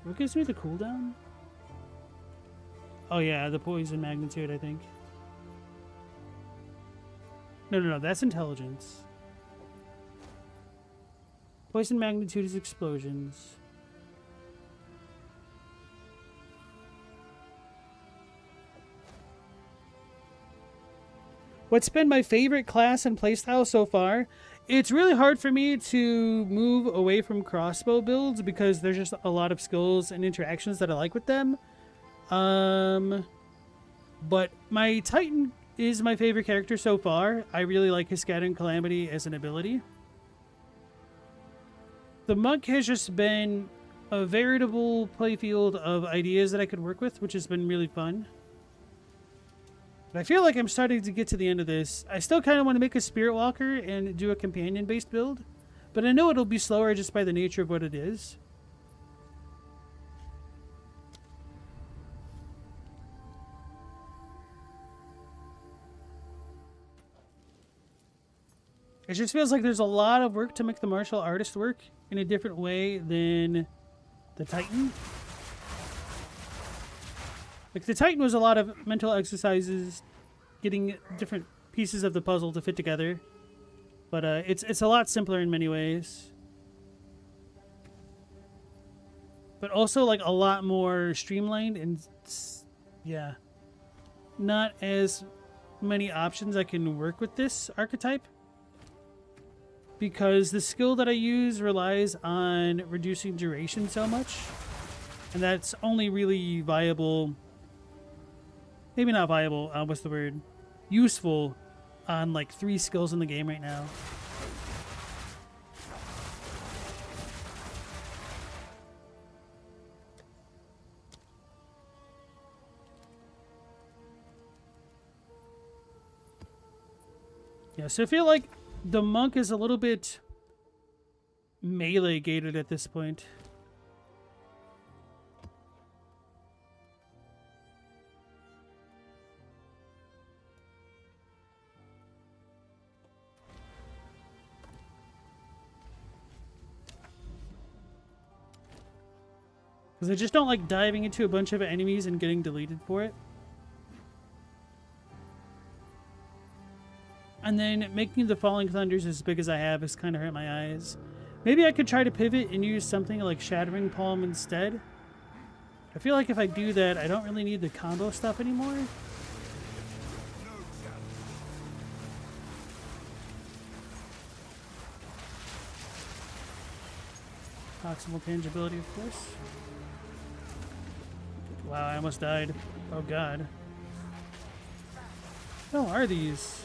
Speaker 1: What gives me the cooldown? Oh yeah, the poison magnitude, I think. No, that's intelligence. Poison magnitude is explosions. What's been my favorite class and playstyle so far? It's really hard for me to move away from crossbow builds because there's just a lot of skills and interactions that I like with them. But my Titan is my favorite character so far. I really like his Scattering Calamity as an ability. The Monk has just been a veritable playfield of ideas that I could work with, which has been really fun. But I feel like I'm starting to get to the end of this. I still kind of want to make a Spirit Walker and do a companion-based build, but I know it'll be slower just by the nature of what it is. It just feels like there's a lot of work to make the martial artist work in a different way than the Titan. Like, the Titan was a lot of mental exercises, getting different pieces of the puzzle to fit together. But it's a lot simpler in many ways. But also, like, a lot more streamlined and, yeah. Not as many options I can work with this archetype. Because the skill that I use relies on reducing duration so much. And that's only really viable... Maybe not viable, what's the word? Useful on like 3 skills in the game right now. Yeah, so I feel like the monk is a little bit melee gated at this point. Because I just don't like diving into a bunch of enemies and getting deleted for it. And then making the Falling Thunders as big as I have has kind of hurt my eyes. Maybe I could try to pivot and use something like Shattering Palm instead. I feel like if I do that, I don't really need the combo stuff anymore. Proximal tangibility, of course. Wow, I almost died. Oh god. What the hell are these?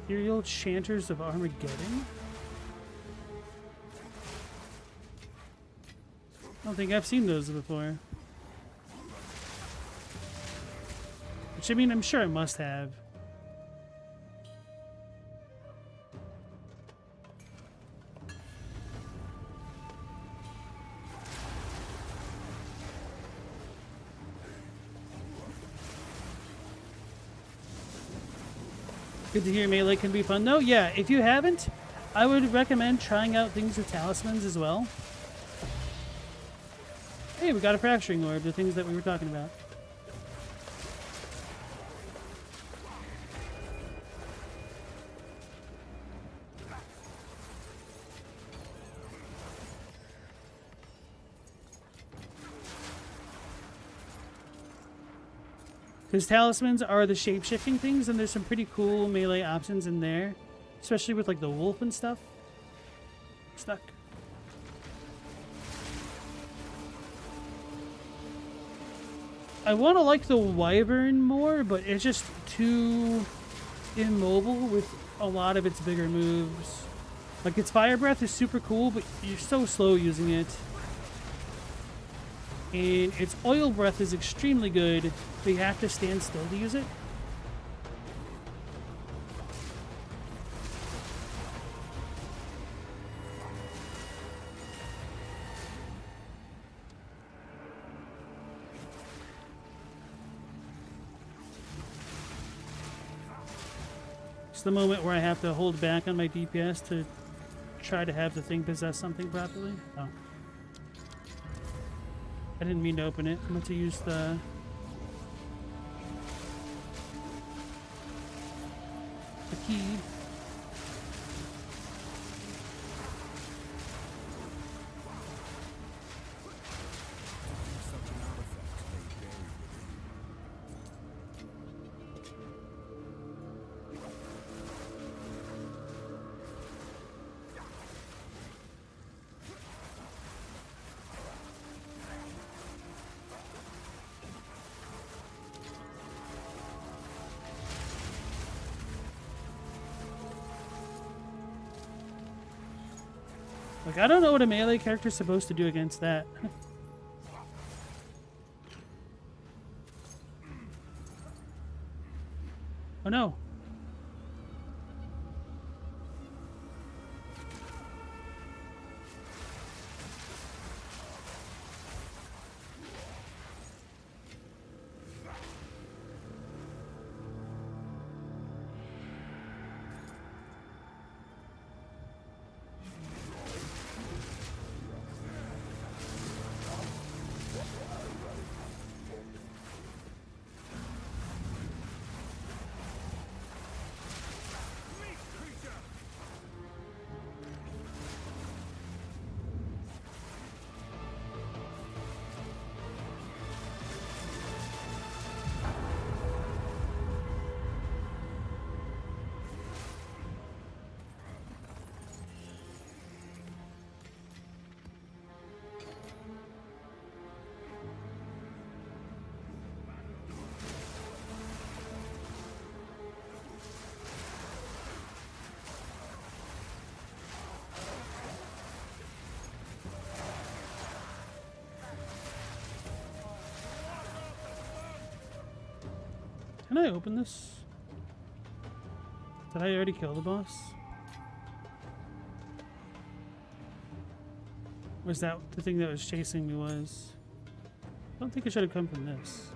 Speaker 1: Ethereal Chanters of Armageddon? I don't think I've seen those before. Which, I mean, I'm sure I must have. Good to hear melee can be fun though. Yeah, if you haven't, I would recommend trying out things with talismans as well. Hey, we got a fracturing orb, the things that we were talking about. Because talismans are the shape-shifting things, and there's some pretty cool melee options in there. Especially with, like, the wolf and stuff. Stuck. I want to like the wyvern more, but it's just too immobile with a lot of its bigger moves. Like, its fire breath is super cool, but you're so slow using it. And its oil breath is extremely good, but you have to stand still to use it. It's the moment where I have to hold back on my DPS to try to have the thing possess something properly. Oh. I didn't mean to open it. I meant to use the key.
Speaker 2: Such an artifact lay buried
Speaker 1: Like, I don't know what a melee character is supposed to do against that. Oh no. Can I open this? Did I already kill the boss? Was that the thing that was chasing me was? I don't think it should have come from this.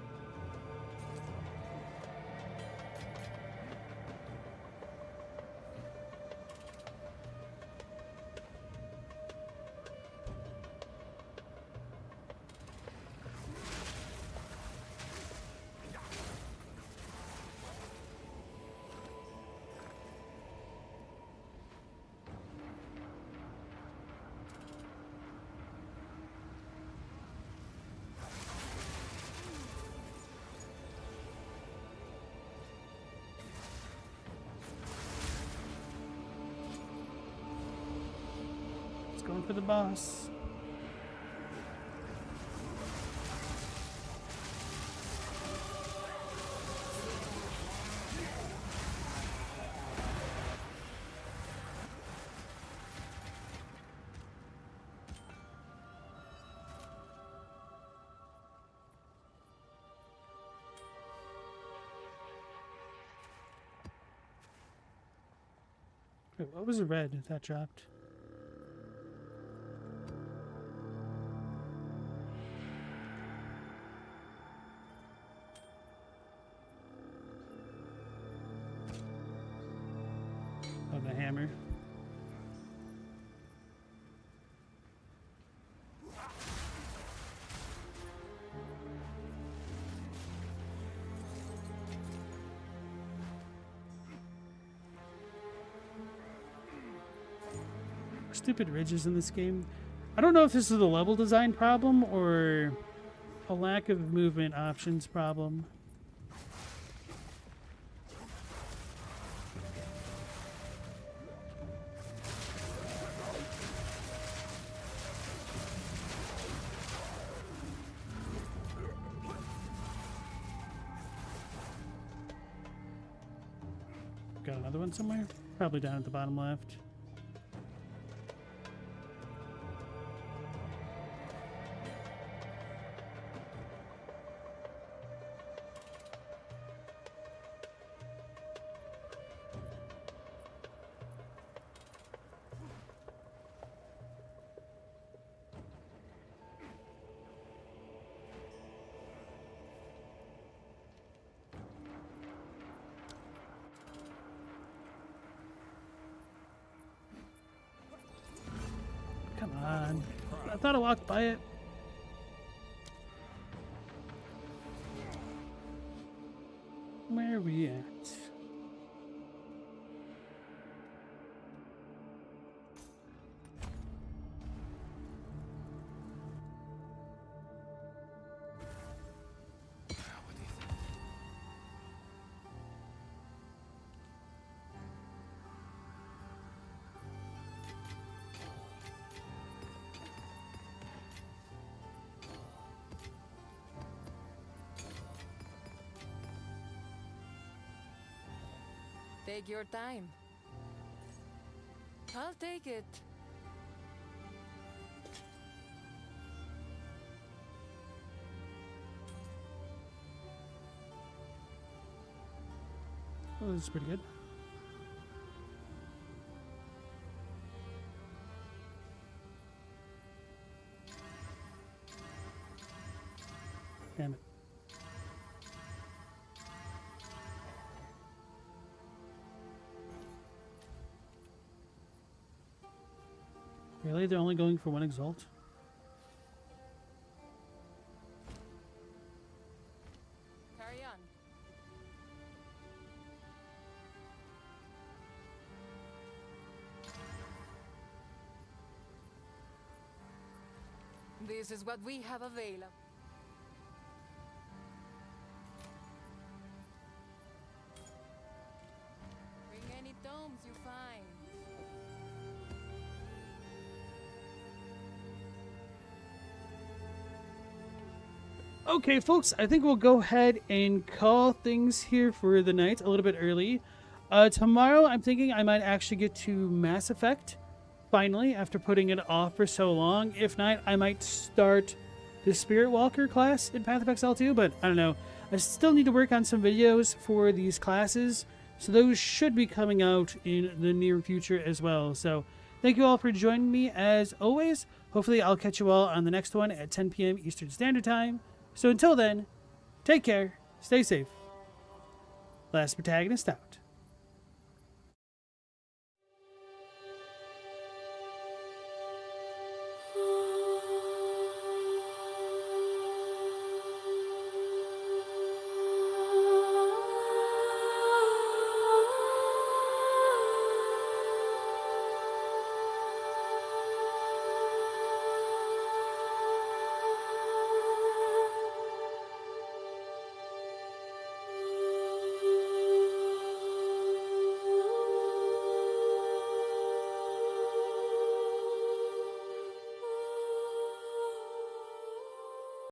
Speaker 1: Going for the boss. Wait, what was the red that dropped? Oh, the hammer. Stupid ridges in this game. I don't know if this is a level design problem or a lack of movement options problem. Got another one somewhere? Probably down at the bottom left. Come on. I thought I walked by it. Where are we at?
Speaker 3: Take your time. I'll take it.
Speaker 1: Oh, this is pretty good. Damn it. Really? They're only going for one exalt?
Speaker 3: Carry on. This is what we have available. Bring any tomes you find.
Speaker 1: Okay, folks, I think we'll go ahead and call things here for the night a little bit early. Tomorrow, I'm thinking I might actually get to Mass Effect, finally, after putting it off for so long. If not, I might start the Spirit Walker class in Path of Exile 2, but I don't know. I still need to work on some videos for these classes, So those should be coming out in the near future as well. So thank you all for joining me as always. Hopefully I'll catch you all on the next one at 10 p.m. Eastern Standard Time. So until then, take care, stay safe. Last Protagonist out.